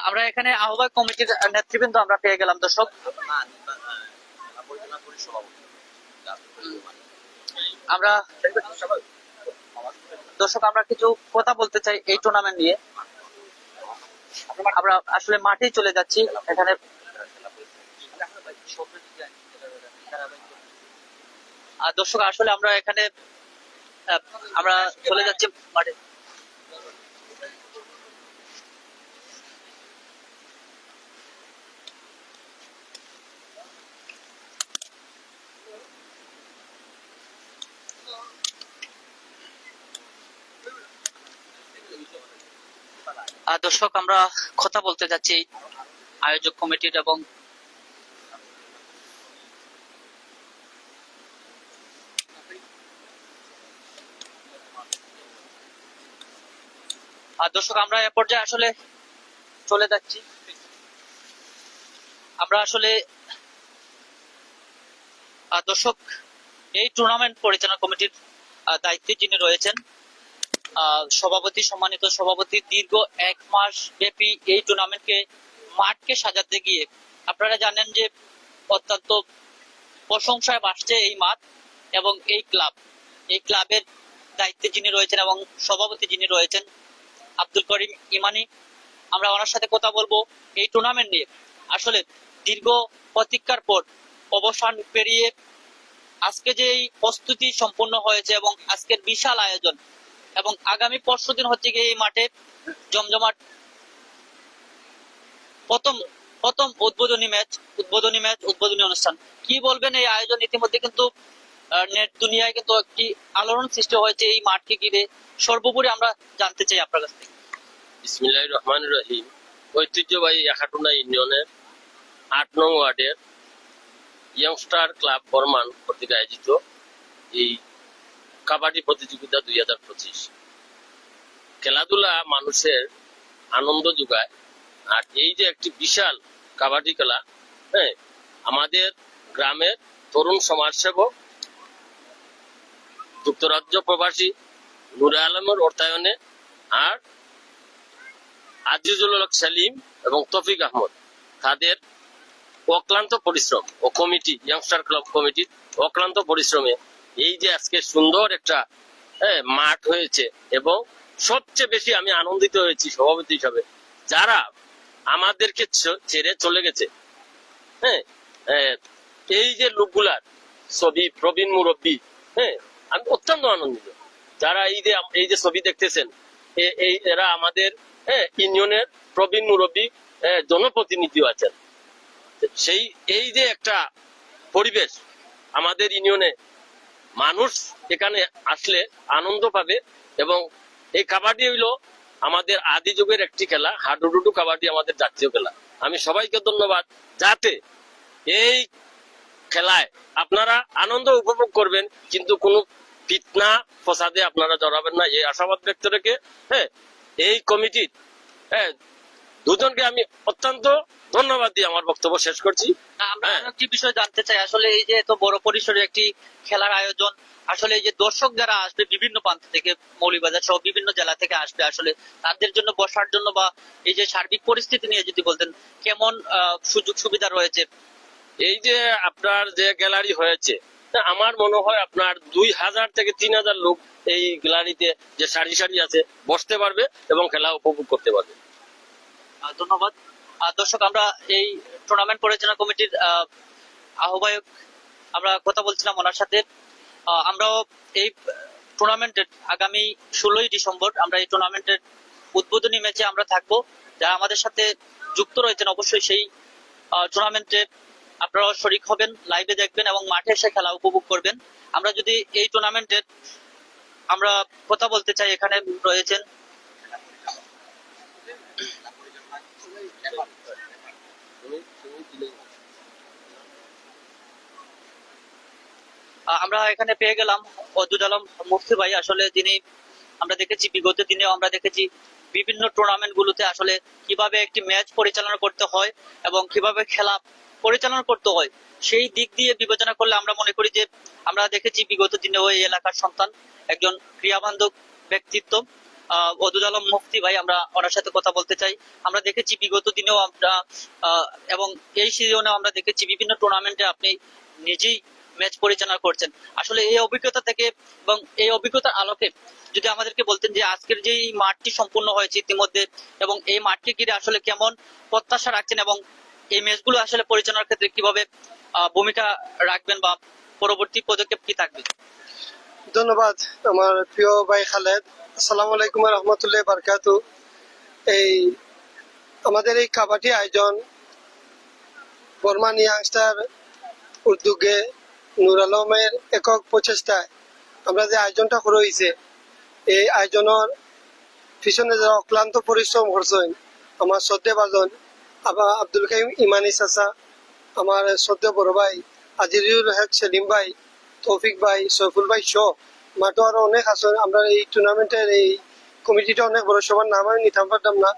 আমরা এখানে আহ্বায়ক কমিটির নেতৃবৃন্দ আমরা পেয়ে গেলাম। দর্শক আমরা কিছু কথা বলতে চাই এই টুর্নামেন্ট নিয়ে। আমরা আসলে মাঠেই চলে যাচ্ছি, এখানে দর্শক আসলে আমরা এখানে আমরা চলে যাচ্ছি মাঠে। দর্শক আমরা কথা বলতে যাচ্ছি আয়োজক কমিটির এবং দর্শক আমরা এ পর্যায়ে আসলে চলে যাচ্ছি। আমরা আসলে দর্শক এই টুর্নামেন্ট পরিচালনা কমিটির দায়িত্বে যিনি রয়েছেন সম্মানিত সভাপতি, দীর্ঘ 1 মাস ব্যাপী এই টুর্নামেন্টকে মাঠকে সাজাতে গিয়ে আপনারা জানেন যে অত্যন্ত প্রশংসায় ভাসছে এই মাঠ এবং এই ক্লাবের দায়িত্বে যিনি রয়েছেন এবং সভাপতি যিনি রয়েছেন আব্দুল করিম ইমানি। আমরা ওনার সাথে কথা বলবো এই টুর্নামেন্ট নিয়ে। আসলে দীর্ঘ প্রতীক্ষার পর অবসান পেরিয়ে আজকে যে এই প্রস্তুতি সম্পন্ন হয়েছে এবং আজকের বিশাল আয়োজন, এবং আগামী পরশুদিন হচ্ছে গিয়ে এই মাঠে জমজমাট প্রথম উদ্বোধনী অনুষ্ঠান। কি বলবেন এই আয়োজন? ইতিমধ্যে কিন্তু নেট দুনিয়ায় কিন্তু একটি আলোড়ন সৃষ্টি হয়েছে এই মাঠকে ঘিরে। সর্বোপরি আমরা জানতে চাই আপনার কাছ থেকে। বিসমিল্লাহির রহমানির রহিম। ঐতিহ্যবাহী একাটুনা ইউনিয়নের ৮ নং ওয়ার্ডের ইয়ংস্টার ক্লাব বর্মান কর্তৃক আয়োজিত এই কাবাডি প্রতিযোগিতা 2025। খেলাধুলা মানুষের আনন্দ যোগায়, আর এই যে একটি বিশাল কাবাডি খেলা, হ্যাঁ, আমাদের গ্রামের তরুণ সমাজসেবক যুক্তরাজ্য প্রবাসী নুরে আলমের অর্থায়নে আর আজিজুল হক সেলিম এবং তৌফিক আহমদ তাদের অক্লান্ত পরিশ্রম ও কমিটি, ইয়ংস্টার ক্লাব কমিটির অক্লান্ত পরিশ্রমে এই যে আজকে সুন্দর একটা মাঠ হয়েছে। এবং সবচেয়ে বেশি আমি আনন্দিত হয়েছি সভাপতি হিসাবে, যারা আমাদেরকে ছেড়ে চলে গেছে, হ্যাঁ, এই যে লোকগুলার ছবি, প্রবীণ মুরব্বী, হ্যাঁ, আমি অত্যন্ত আনন্দিত। যারা এই যে ছবি দেখতেছেন, এরা আমাদের ইউনিয়নের প্রবীণ মুরব্বী জনপ্রতিনিধিও আছেন। সেই এই যে একটা পরিবেশ আমাদের ইউনিয়নে, মানুষ এখানে আসলে আনন্দ পাবে। এবং এই কাবাডি হইলো আমাদের আদি যুগের একটি খেলা, হাডুডুডু কাবাডি আমাদের জাতীয় খেলা। আমি সবাইকে ধন্যবাদ, যাতে এই খেলায় আপনারা আনন্দ উপভোগ করবেন, কিন্তু কোনো ফিতনা ফসাদে আপনারা জড়াবেন না, এই আশাবাদ ব্যক্ত রেখে, হ্যাঁ, এই কমিটির দুজনকে আমি অত্যন্ত ধন্যবাদ দিয়ে আমার বক্তব্য শেষ করছি। আমরা একটি বিষয় জানতে চাই, আসলে এই যে এত বড় পরিসরে একটি খেলার আয়োজন, আসলে এই যে দর্শক যারা আসবে বিভিন্ন প্রান্ত থেকে, মৌলভীবাজার সহ বিভিন্ন জেলা থেকে আসবে, আসলে তাদের জন্য বসার জন্য বা এই যে সার্বিক পরিস্থিতি নিয়ে যদি বলতেন, কেমন সুযোগ সুবিধা রয়েছে? এই যে আপনার যে গ্যালারি হয়েছে, আমার মনে হয় আপনার 2000 থেকে 3000 লোক এই গ্যালারিতে যে সারি সারি আছে বসতে পারবে এবং খেলা উপভোগ করতে পারবে। ধন্যবাদ। দর্শক, আমরা এই টুর্নামেন্ট পরিচালনা কমিটির আহ্বায়ক আমরা কথা বলছিলাম ওনার সাথে। আমরাও এই টুর্নামেন্টের আগামী 16ই ডিসেম্বর আমরা এই টুর্নামেন্টের উদ্বোধনী ম্যাচে আমরা থাকবো। যারা আমাদের সাথে যুক্ত রয়েছেন অবশ্যই সেই টুর্নামেন্টে আপনারাও শরিক হবেন, লাইভে দেখবেন এবং মাঠে এসে খেলা উপভোগ করবেন। আমরা যদি এই টুর্নামেন্টের আমরা কথা বলতে চাই, এখানে রয়েছেন আমরা এখানে পেয়ে গেলাম অদুল আলম মুফতি ভাই। আসলে যিনি আমরা দেখেছি বিগত দিনেও আমরা দেখেছি বিভিন্ন টুর্নামেন্ট গুলোতে আসলে কিভাবে একটি ম্যাচ পরিচালনা করতে হয় এবং কিভাবে খেলা পরিচালনা করতে হয়, সেই দিক দিয়ে বিবেচনা করলে আমরা মনে করি যে আমরা দেখেছি বিগত দিনেও এই এলাকার সন্তান, একজন ক্রিয়াবান্ধব ব্যক্তিত্ব অদুল আলম মুফতি ভাই। আমরা ওনার সাথে কথা বলতে চাই। আমরা দেখেছি বিগত দিনেও আমরা এবং এই সিজনেও আমরা দেখেছি বিভিন্ন টুর্নামেন্টে আপনি নিজেই ম্যাচ পরিচালনা করছেন। আসলে এই অভিজ্ঞতা থেকে এবং এই অভিজ্ঞতার আলোকে যদি আমাদেরকে বলতেন যে আজকের যে এই মাঠটি সম্পূর্ণ হয়েছে ইতিমধ্যে, এবং এই মাঠকে ঘিরে আসলে কেমন প্রত্যাশা রাখছেন এবং এই ম্যাচগুলো আসলে পরিচালনার ক্ষেত্রে কিভাবে ভূমিকা রাখবেন বা পরবর্তী পদক্ষেপ কি থাকবে? ধন্যবাদ আমার প্রিয় ভাই খালেদ। আসসালামু আলাইকুম রহমতুল্লাহ বারকাতু। এই আমাদের এই কাবাডি আয়োজন বর্মান ইয়াংস্টার উদ্যোগে নুর আলমের একক প্রচেষ্টায় আমরা যে আয়োজনটা করা হয়েছে, এই আয়োজনের পিছনে যারা অক্লান্ত পরিশ্রম করছেন আমার শ্রদ্ধে বাজন আবার আব্দুল কাইম ইমানি চাচা, আমার শ্রদ্ধে বড় ভাই আজিজুল হক সেলিম ভাই, তৌফিক ভাই, সৈফুল ভাই সহ মাঠও আরো অনেক আছেন। আমরা এই টুর্নামেন্টের এই কমিটিটা অনেক বড়, সবার নাম আমি নিতে পারতাম না।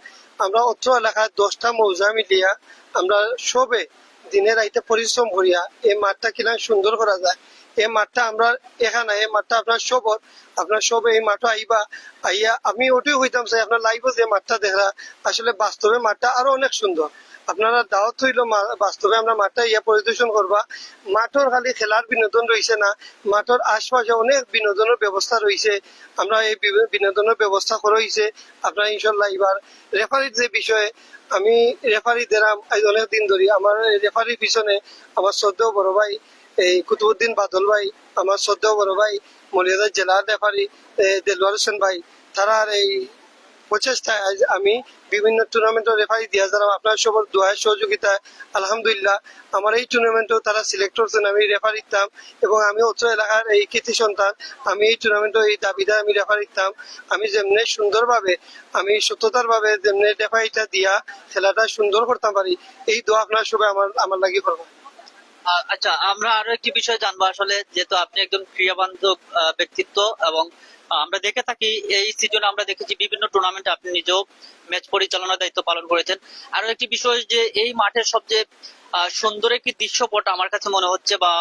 আমরা অত্র এলাকায় 10টা মৌজা মিলিয়া আমরা সবে দিনের রাইতে পরিশ্রম করিয়া এই মাঠটা কিনা সুন্দর করা যায়। এই মাঠটা আমরা এখানে, এই মাঠটা আপনার সবর, আপনার সব এই মাঠে আইবা, আইয়া আমি ওটাই হইতাম চাই আপনার লাইভ যে মাঠটা দেখা, আসলে বাস্তবে মাঠটা আরো অনেক সুন্দর। আপনারা দাওয়াত হইল বাস্তবে আমরা মাঠটা ইয়া পরিদর্শন করবা। মাঠের খালি খেলার বিনোদন রয়েছে না, মাঠের আশপাশে অনেক বিনোদনের ব্যবস্থা রয়েছে। আমরা এই বিনোদনের ব্যবস্থা করা হয়েছে আপনার ইনশাল্লাহ। এবার রেফারির যে বিষয়ে, আমি রেফারি দিলাম অনেক দিন ধরে। আমার রেফারির পিছনে আমার শ্রদ্ধেয় বড় ভাই এই কুতুবুদ্দিন বাদল ভাই, আমার শ্রদ্ধেয় বড় ভাই মলিয়াদার জেলার রেফারি দেলোয়ার হোসেন ভাই, তারা এই প্রচেষ্টায় আজ আমি বিভিন্ন টুর্নামেন্টের রেফারি দিয়া যারা আপনার সবার দোয়ায় সহযোগিতায় আলহামদুলিল্লাহ আমার এই টুর্নামেন্টেও তারা সিলেক্ট করছেন, আমি রেফারি দিতাম এবং আমি অত্র এলাকার এই কৃতি সন্তান, আমি এই টুর্নামেন্টে এই দাবিদার আমি রেফারি দিতাম। আমি যেমনি সুন্দরভাবে আমি সত্যতার ভাবে যেমনি রেফারিটা দিয়া খেলাটা সুন্দর করতে পারি, এই দোয়া আপনার সবাই আমার লাগি করবো। আচ্ছা, আমরা আরো একটি বিষয় জানবো আসলে, যেহেতু আপনি একজন ক্রীড়াবান্ধব ব্যক্তিত্ব এবং আমরা দেখে থাকি এই সিজনে আমরা দেখেছি বিভিন্ন টুর্নামেন্টে আপনি নিজেও ম্যাচ পরিচালনার দায়িত্ব পালন করেছেন। আরো একটি বিষয় যে এই মাঠের সবচেয়ে সুন্দর একটি দৃশ্যপট আমার কাছে মনে হচ্ছে, বা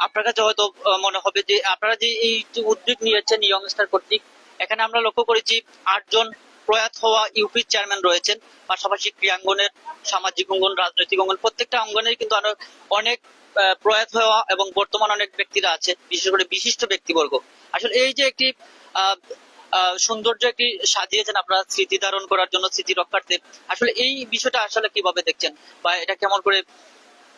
আপনার কাছে হয়তো মনে হবে যে আপনারা যে এই যে উদ্যোগ নিয়েছেন ইয়ং স্টার কর্তৃক, এখানে আমরা লক্ষ্য করেছি 8জন প্রয়াত হওয়া ইউপি চেয়ারম্যান রয়েছেন, পাশাপাশি ক্রীড়াঙ্গনের সামাজিক অঙ্গন, রাজনৈতিক অঙ্গন, প্রত্যেকটা অঙ্গনের কিন্তু আরো অনেক প্রয়াত হওয়া এবং বর্তমান অনেক ব্যক্তিরা আছে, বিশেষ করে বিশিষ্ট ব্যক্তিবর্গ। আসলে এই যে একটি আহ সৌন্দর্য একটি সাজিয়েছেন আপনারা স্মৃতি ধারণ করার জন্য, স্মৃতি রক্ষার্থে, আসলে এই বিষয়টা আসলে কিভাবে দেখছেন বা এটা কেমন করে?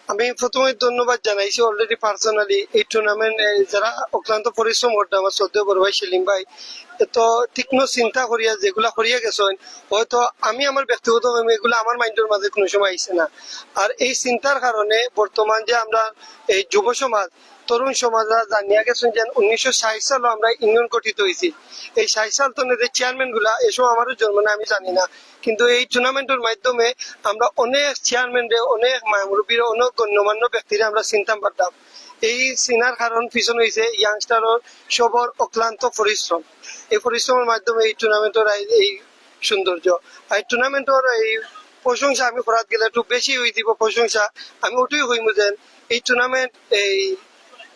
আমি প্রথমে ধন্যবাদ জানাইছি অলরেডি পার্সোনালি এই টুর্নামেন্ট যারা অক্লান্ত পরিশ্রম করতে আমার শ্রদ্ধেয় বড় ভাই সেলিম ভাই এত তীক্ষ্ণ চিন্তা করিয়া যেগুলা করিয়া গেছেন, হয়তো আমি আমার ব্যক্তিগত এগুলো আমার মাইন্ডের মাঝে কোনো সময় আইসে না। আর এই চিন্তার কারণে বর্তমান যে আমরা এই যুব সমাজ তরুণ সমাজরা জানিয়া গেছেন যে 1960 সালে আমরা ইউনিয়ন গঠিত হয়েছি। এই 60 সাল তো চেয়ারম্যান গুলা এসব আমারও জন্ম না, আমি জানি না, কিন্তু এই টুর্নামেন্টের মাধ্যমে আমরা অনেক চেয়ারম্যানরে, অনেক মুরব্বীরা, অনেক গণ্যমান্য ব্যক্তিরা আমরা চিনতাম পারতাম। এই চিনার কারণ পিছন হয়েছে ইয়াংস্টারের সবর অক্লান্ত পরিশ্রম। এই পরিশ্রমের মাধ্যমে এই টুর্নামেন্টের এই সৌন্দর্য। আর এই টুর্নামেন্টের এই প্রশংসা আমি করাত গেলে একটু বেশি হয়ে দিব প্রশংসা, আমি ওটাই হইম যে এই টুর্নামেন্ট এই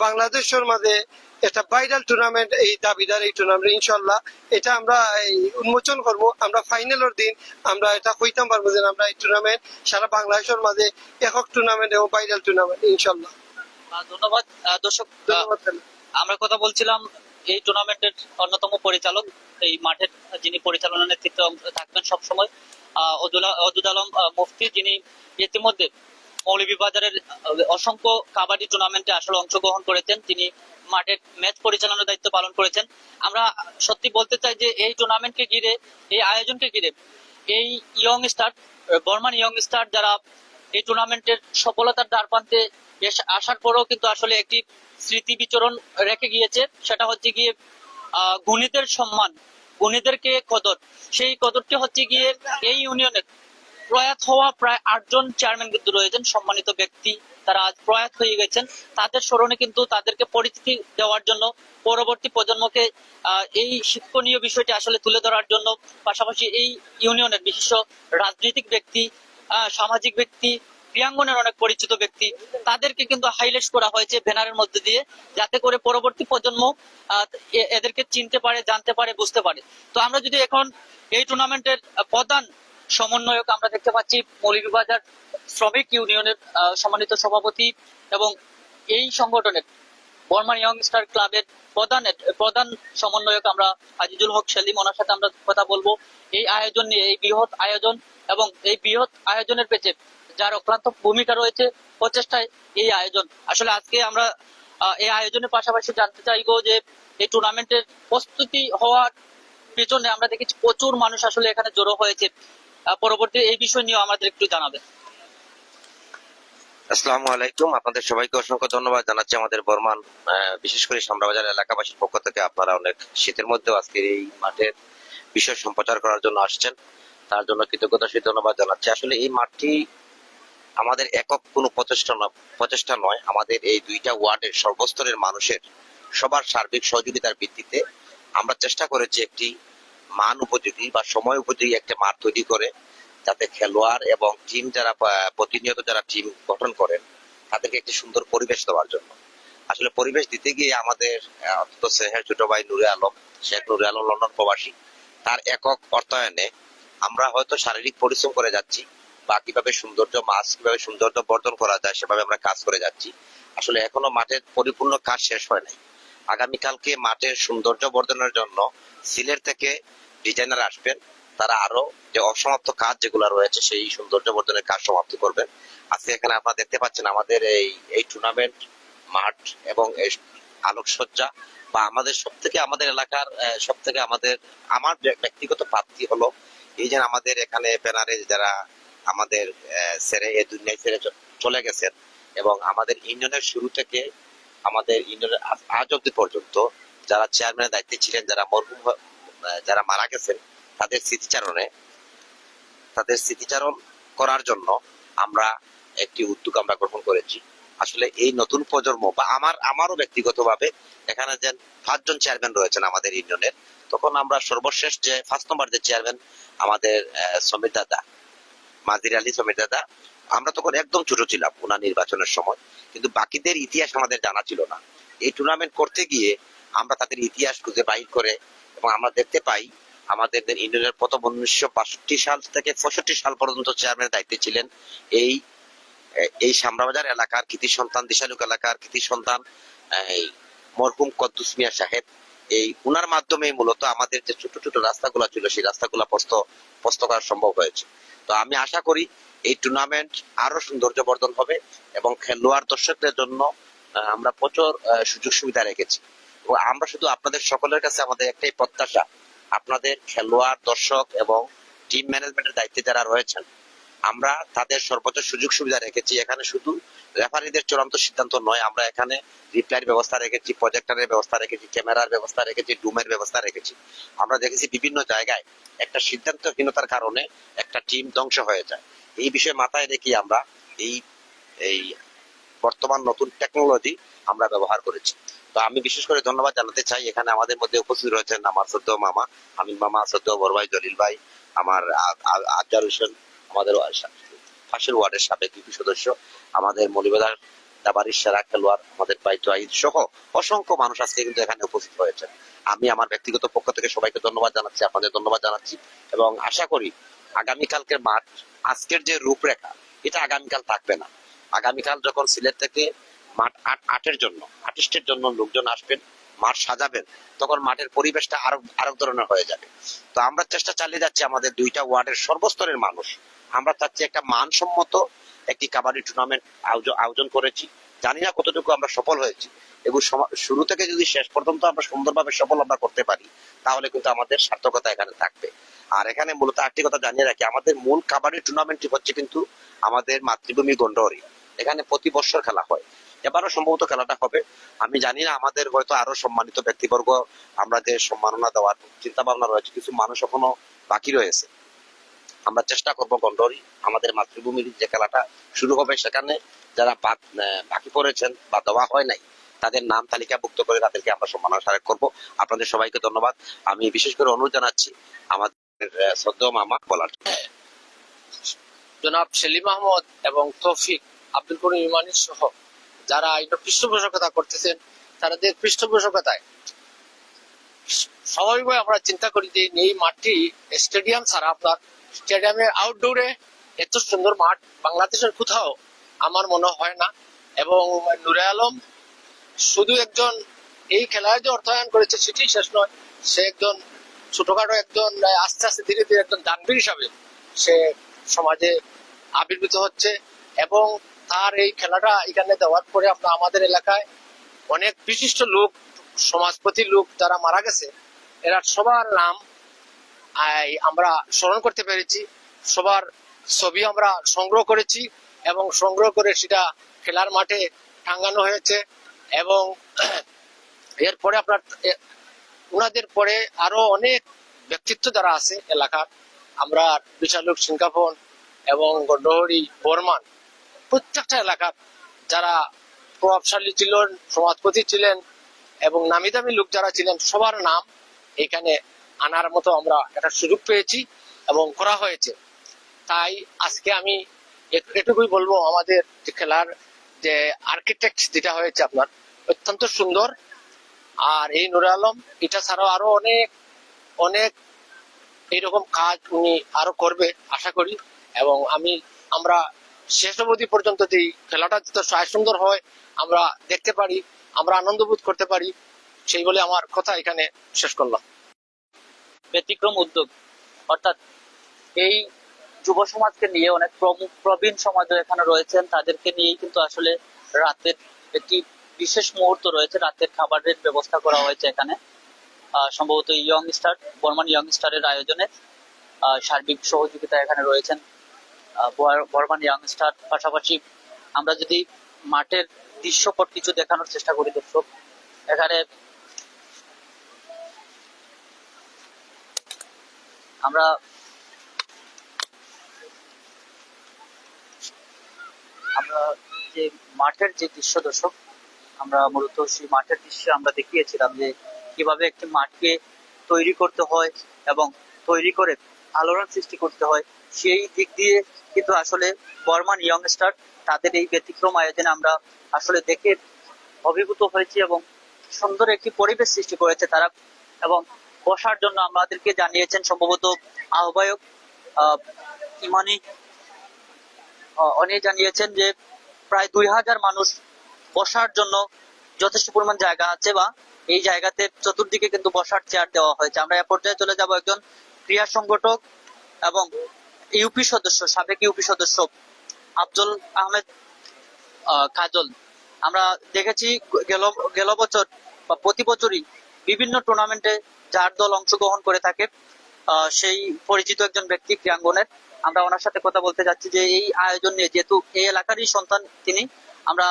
বাংলাদেশের মাঝে একটা ভাইরাল টুর্নামেন্ট, এই দাবিদার এই টুর্নামেন্ট ইনশাল্লাহ এটা আমরা এই উন্মোচন করব। আমরা ফাইনালের দিন আমরা এটা কইতাম পারবো যে আমরা এই টুর্নামেন্ট সারা বাংলাদেশের মাঝে একক টুর্নামেন্ট এবং ভাইরাল টুর্নামেন্ট ইনশাল্লাহ। ধন্যবাদ। দর্শক, ধন্যবাদ। আমরা কথা বলছিলাম এই টুর্নামেন্টের অন্যতম পরিচালক, এই মাঠের যিনি পরিচালনা নেতৃত্বে থাকবেন সবসময়, অদুল আলম মুফতি, যিনি ইতিমধ্যে মৌলভীবাজারের অসংখ্য কাবাডি টুর্নামেন্টে আসলে অংশগ্রহণ করেছেন, তিনি মাঠের ম্যাচ পরিচালনার দায়িত্ব পালন করেছেন। আমরা সত্যি বলতে চাই যে এই টুর্নামেন্টকে ঘিরে, এই আয়োজনকে ঘিরে এই young star, Burman young star যারা এই টুর্নামেন্টের সফলতার দ্বারপ্রান্তে আসার পরেও কিন্তু আসলে একটি স্মৃতি বিচরণ রেখে গিয়েছে, সেটা হচ্ছে গিয়ে গুণীদের সম্মান, গুণীদেরকে কদর। সেই কদরটি হচ্ছে গিয়ে এই ইউনিয়নের প্রয়াত হওয়া প্রায় 8জন চেয়ারম্যান কিন্তু রয়েছেন, সম্মানিত ব্যক্তি, তারা আজ প্রয়াত হয়ে গেছেন। তাদের স্মরণে কিন্তু তাদেরকে পরিচিতি দেওয়ার জন্য, পরবর্তী প্রজন্মকে এই শিক্ষণীয় বিষয়টি আসলে তুলে ধরার জন্য, পাশাপাশি এই ইউনিয়নের বিশিষ্ট রাজনৈতিক ব্যক্তি, সামাজিক ব্যক্তি, ক্রীড়াঙ্গনের অনেক পরিচিত ব্যক্তি, তাদেরকে কিন্তু হাইলাইট করা হয়েছে ব্যানারের মধ্যে দিয়ে, যাতে করে পরবর্তী প্রজন্ম এদেরকে চিনতে পারে, জানতে পারে, বুঝতে পারে। তো আমরা যদি এখন এই টুর্নামেন্টের প্রধান সমন্বয়ক আমরা দেখতে পাচ্ছি মৌলভীবাজার শ্রমিক ইউনিয়নের সম্মানিত সভাপতি এবং এই সংগঠনের বর্মান ইয়ং স্টার ক্লাবের প্রধান সমন্বয়ক আমরা আজিজুল হক সেলিম, ওনার সাথে আমরা কথা বলবো এই আয়োজন নিয়ে, এই বৃহৎ আয়োজন এবং এই বৃহৎ আয়োজনের পেছনে যার অক্লান্ত ভূমিকা রয়েছে, প্রচেষ্টায় এই আয়োজন। আসলে আজকে আমরা এই আয়োজনের পাশাপাশি জানতে চাইবো যে এই টুর্নামেন্টের প্রস্তুতি হওয়ার পেছনে আমরা দেখেছি প্রচুর মানুষ আসলে এখানে জড়ো হয়েছে। পরবর্তী এই বিষয় নিয়ে আমাদের একটু জানাবেন। আসসালামু আলাইকুম, আপনাদের সবাইকে অসংখ্য ধন্যবাদ জানাচ্ছি। আমাদের বর্মান বিশেষ করে সামরাবাজার এলাকাবাসীর পক্ষ থেকে আপনারা অনেক শীতের মধ্যেও আজকের এই মাঠের বিষয় সম্প্রচার করার জন্য আসছেন, তার জন্য কৃতজ্ঞতা সহিত ধন্যবাদ জানাচ্ছি। আসলে এই মাঠটি আমাদের একক কোনো প্রচেষ্টা নয়, আমাদের এই দুইটা ওয়ার্ডের সর্বস্তরের মানুষের সবার সার্বিক সহযোগিতার ভিত্তিতে আমরা চেষ্টা করেছি একটি মান উপযোগী বা সময় উপযোগী একটা মাঠ তৈরি করে, যাতে খেলোয়াড় এবং টিম যারা প্রতিনিয়ত যারা টিম গঠন করেন তাদেরকে একটি সুন্দর পরিবেশ দেওয়ার জন্য। আসলে পরিবেশ দিতে গিয়ে আমাদের অত্যন্ত স্নেহের ছোট ভাই নুরে আলম, শেখ নুরে আলম লন্ডন প্রবাসী, তার একক অর্থায়নে আমরা হয়তো শারীরিক পরিশ্রম করে যাচ্ছি, বা কিভাবে সৌন্দর্য বর্ধন করা যায় সেভাবে আমরা কাজ করে যাচ্ছি। আসলে এখনো মাঠের পরিপূর্ণ কাজ শেষ হয় নাই। আগামীকালকে মাঠের সৌন্দর্য বর্ধনের জন্য সিলেট থেকে ডিজাইনার আসবেন, তারা আরো যে অসমাপ্ত কাজ যেগুলো রয়েছে সেই সৌন্দর্য বর্ধনের কাজ সমাপ্তি করবেন। আজকে এখানে আপনারা দেখতে পাচ্ছেন আমাদের এই টুর্নামেন্ট মাঠ এবং এই আলোকসজ্জা বা আমাদের আমাদের এলাকার আমার ব্যক্তিগত প্রাপ্তি হলো এই যে আমাদের এখানে ব্যানারে যারা আমাদের ছেড়ে এই দুনিয়ায় ছেড়ে চলে গেছেন, এবং আমাদের ইউনিয়নের শুরু থেকে আমাদের ইউনিয়নের আজ অব্দি পর্যন্ত যারা চেয়ারম্যানের দায়িত্বে ছিলেন, যারা মারা গেছেন, তাদের স্মৃতিচারণ করার জন্য আমরা একটি উদ্যোগ আমরা গ্রহণ করেছি। আসলে এই নতুন প্রজন্ম বা আমারও ব্যক্তিগতভাবে এখানে যে 5 জন চেয়ারম্যান রয়েছেন আমাদের ইউনিয়নের, তখন আমরা সর্বশেষ যে 1 নম্বর যে চেয়ারম্যান আমাদের সমীর দাদা, মাজির আলী সমীর দাদা, আমরা তখন একদম ছোট ছিলাম ওনার নির্বাচনের সময়, কিন্তু বাকিদের ইতিহাস আমাদের জানা ছিল না। এই টুর্নামেন্ট করতে গিয়ে আমরা তাদের ইতিহাস খুঁজে বাইর করে, এবং আমরা দেখতে পাই আমাদের ইউনিয়নের প্রথম 1962 সাল থেকে 65 সাল পর্যন্ত চেয়ারম্যানের দায়িত্বে ছিলেন এই শামরাবাজার এলাকার কৃতি সন্তান, দিশালুক এলাকার কৃতি সন্তান মরহুম কদ্দুস মিয়া সাহেব। এই উনার মাধ্যমে মূলত আমাদের যে ছোট ছোট রাস্তাগুলো ছিল সেই রাস্তাগুলো প্রস্ত করা সম্ভব হয়েছে। তো আমি আশা করি এই টুর্নামেন্ট আরো সৌন্দর্যবর্ধন হবে, এবং খেলোয়াড় দর্শকদের জন্য আমরা প্রচুর সুযোগ সুবিধা রেখেছি। এবং আমরা শুধু আপনাদের সকলের কাছে আমাদের একটাই প্রত্যাশা, আপনাদের খেলোয়াড়, দর্শক এবং টিম ম্যানেজমেন্টের দায়িত্বে যারা রয়েছেন, আমরা তাদের সর্বোচ্চ সুযোগ সুবিধা রেখেছি। এখানে শুধু রেফারিদের চূড়ান্ত সিদ্ধান্ত নয়, আমরা এখানে রিপ্লাইয়ের ব্যবস্থা রেখেছি, প্রজেক্টরের ব্যবস্থা রেখেছি, ক্যামেরার ব্যবস্থা রেখেছি, ডুমের ব্যবস্থা রেখেছি। আমরা দেখেছি বিভিন্ন জায়গায় একটা সিদ্ধান্তহীনতার কারণে একটা টিম ধ্বংস হয়ে যায়। এই বিষয়ে মাথায় রেখে আমরা এই বর্তমান নতুন টেকনোলজি আমরা ব্যবহার করেছি। তো আমি বিশেষ করে ধন্যবাদ জানাতে চাই, এখানে আমাদের মধ্যে উপস্থিত রয়েছেন আমার শ্রদ্ধ মামা আমিন মামা, শ্রদ্ধ বড় ভাই জলিল ভাই, আমার আজহার হোসেন, আমাদের পাশের ওয়ার্ডের সাবেক ইউপি সদস্য, আমাদের মৌলভীবাজার দাবারির সেরা খেলোয়াড় আমাদের ভাই তোয়াহিদ সহ অসংখ্য মানুষ আজকে কিন্তু এখানে উপস্থিত হয়েছেন। আমি আমার ব্যক্তিগত পক্ষ থেকে সবাইকে ধন্যবাদ জানাচ্ছি, আপনাদের ধন্যবাদ জানাচ্ছি, এবং আশা করি আগামীকালকের মাঠ, আজকের যে রূপরেখা, এটা আগামীকাল থাকবে না। আগামীকাল যখন সিলেট থেকে মাঠ আটের জন্য, আর্টিস্টের জন্য লোকজন আসবেন, মাঠ সাজাবেন, তখন মাঠের পরিবেশটা আরো ধরনের হয়ে যাবে। তো আমরা চেষ্টা চালিয়ে যাচ্ছি, আমাদের 2টা ওয়ার্ডের সর্বস্তরের মানুষ, আমরা চাচ্ছি একটা মানসম্মত একটি কাবাডি টুর্নামেন্ট আয়োজন করেছি। জানি না কতটুকু আমরা সফল হয়েছি, এবং শুরু থেকে যদি শেষ পর্যন্ত আমরা সুন্দরভাবে সফল আমরা করতে পারি, তাহলে কিন্তু আমাদের সার্থকতা এখানে থাকবে। আর এখানে মূলত আরেকটি কথা জানিয়ে রাখি, আমাদের মূল কাবাডি টুর্নামেন্টটি হচ্ছে কিন্তু আমাদের মাতৃভূমি গন্ডহরি। এখানে প্রতি বছর খেলা হয়, এবারও সম্ভবত খেলাটা হবে। আমি জানি না, আমাদের হয়তো আরো সম্মানিত ব্যক্তিবর্গ আমরা যে সম্মাননা দেওয়ার চিন্তা ভাবনা রয়েছে, কিছু মানুষ এখনো বাকি রয়েছে। আমরা চেষ্টা করব গন্ডহরি আমাদের মাতৃভূমির যে খেলাটা শুরু হবে, সেখানে যারা বাকি পড়েছেন বা দেওয়া হয় নাই, তাদের নাম তালিকাভুক্ত করে তাদেরকে আমরা সম্মাননা স্মারক করব। আপনাদের সবাইকে ধন্যবাদ। আমি বিশেষ করে অনুরোধ জানাচ্ছি আমাদের শ্রদ্ধেয় মামা বলার। জনাব সেলিম আহমদ এবং তৌফিক, আব্দুল করিম ইমানি সহ যারা এটা পৃষ্ঠপোষকতা করতেছেন, তাদের পৃষ্ঠপোষকতায় স্বাভাবিকভাবে আমরা চিন্তা করি যে এই মাঠটি স্টেডিয়াম ছাড়া, আপনার স্টেডিয়ামের আউটডোরে এত সুন্দর মাঠ বাংলাদেশের কোথাও আমার মনে হয় না। এবং নুরে আলম শুধু একজন এই খেলায় যে অর্থায়ন করেছে সেটি শেষ নয়, সে একজন ছোটখাটো একজন আস্তে আস্তে ধীরে ধীরে একজন দানবীর হিসাবে সে সমাজে আবির্ভূত হচ্ছে। এবং তার এই খেলাটা এখানে দেওয়ার পরে আপনার আমাদের এলাকায় অনেক বিশিষ্ট লোক, সমাজপতি লোক যারা মারা গেছে, এরা সবার নাম আমরা স্মরণ করতে পেরেছি, সবার ছবি আমরা সংগ্রহ করেছি, এবং সংগ্রহ করে সেটা খেলার মাঠে টাঙ্গানো হয়েছে। এবং এরপরে আপনার ওনাদের পরে আরো অনেক ব্যক্তিত্ব যারা আছে এলাকার, আমরা বিশালুক, সিংকাফন এবং গন্ডহরি, বর্মান, প্রত্যেকটা এলাকার যারা প্রভাবশালী ছিলেন, সমাজপতি ছিলেন এবং নামি দামি লোক যারা ছিলেন, সবার নাম এখানে আনার মতো আমরা একটা সুযোগ পেয়েছি এবং করা হয়েছে। তাই আজকে আমি এটুকুই বলবো, আমাদের যে খেলার যে আর্কিটেক্ট যেটা হয়েছে আপনার অত্যন্ত সুন্দর। আর এই নুরে আলম এটা ছাড়াও আরো অনেক অনেক এইরকম কাজ উনি আরো করবে আশা করি। এবং আমরা শেষ অবধি পর্যন্ত যে খেলাটা যত সুন্দর হয় আমরা দেখতে পারি, আমরা আনন্দ বোধ করতে পারি, সেই বলে আমার কথা এখানে শেষ করলাম। ব্যতিক্রম উদ্যোগ, অর্থাৎ এই যুব সমাজকে নিয়ে অনেক প্রবীণ সমাজও এখানে রয়েছেন, তাদেরকে নিয়েই কিন্তু আসলে রাতের একটি বিশেষ মুহূর্ত রয়েছে, রাতের খাবারের ব্যবস্থা করা হয়েছে এখানে সম্ভবত ইয়ং স্টার, বর্মান ইয়ং স্টারের আয়োজনে। সার্বিক সহযোগিতা এখানে রয়েছেন বর্মান ইয়াং স্টার। পাশাপাশি আমরা যদি মাঠের দৃশ্যপট কিছু দেখানোর চেষ্টা করি দর্শক, এখানে আমরা যে মাঠের যে দৃশ্য দর্শক, আমরা মূলত সেই মাঠের দৃশ্যে আমরা দেখিয়েছিলাম যে কিভাবে একটি মাঠকে তৈরি করতে হয় এবং তৈরি করে আলোড়ন সৃষ্টি করতে হয়। সেই দিক দিয়ে কিন্তু আসলে বর্মান ইয়ং স্টার তাদের এই ব্যতিক্রম আয়োজনে আমরা আসলে দেখে অভিভূত হয়েছি এবং সুন্দর একটি পরিবেশ সৃষ্টি করেছে তারা। এবং বসার জন্য আমাদেরকে জানিয়েছেন সম্ভবত আহ্বায়ক ইমানি, উনি জানিয়েছেন যে প্রায় 2000 মানুষ বসার জন্য যথেষ্ট পরিমাণ জায়গা আছে, বা এই জায়গাতে চতুর্দিকে কিন্তু বসার চেয়ার দেওয়া হয়েছে। আমরা এ পর্যায়ে চলে যাব একজন ক্রীড়া সংগঠক এবং ইউপি সদস্য, সাবেক ইউপি সদস্য আফজল আহমেদ কাজল। আমরা দেখেছি গেল বছর বা প্রতি বছরই বিভিন্ন টুর্নামেন্টে যার দল অংশগ্রহণ করে থাকে, সেই পরিচিত একজন ব্যক্তি ক্রীড়াঙ্গনের। আমরা ওনার সাথে কথা বলতে যাচ্ছি যে এই আয়োজন নিয়ে, যেহেতু এই এলাকারই সন্তান তিনি, আমরা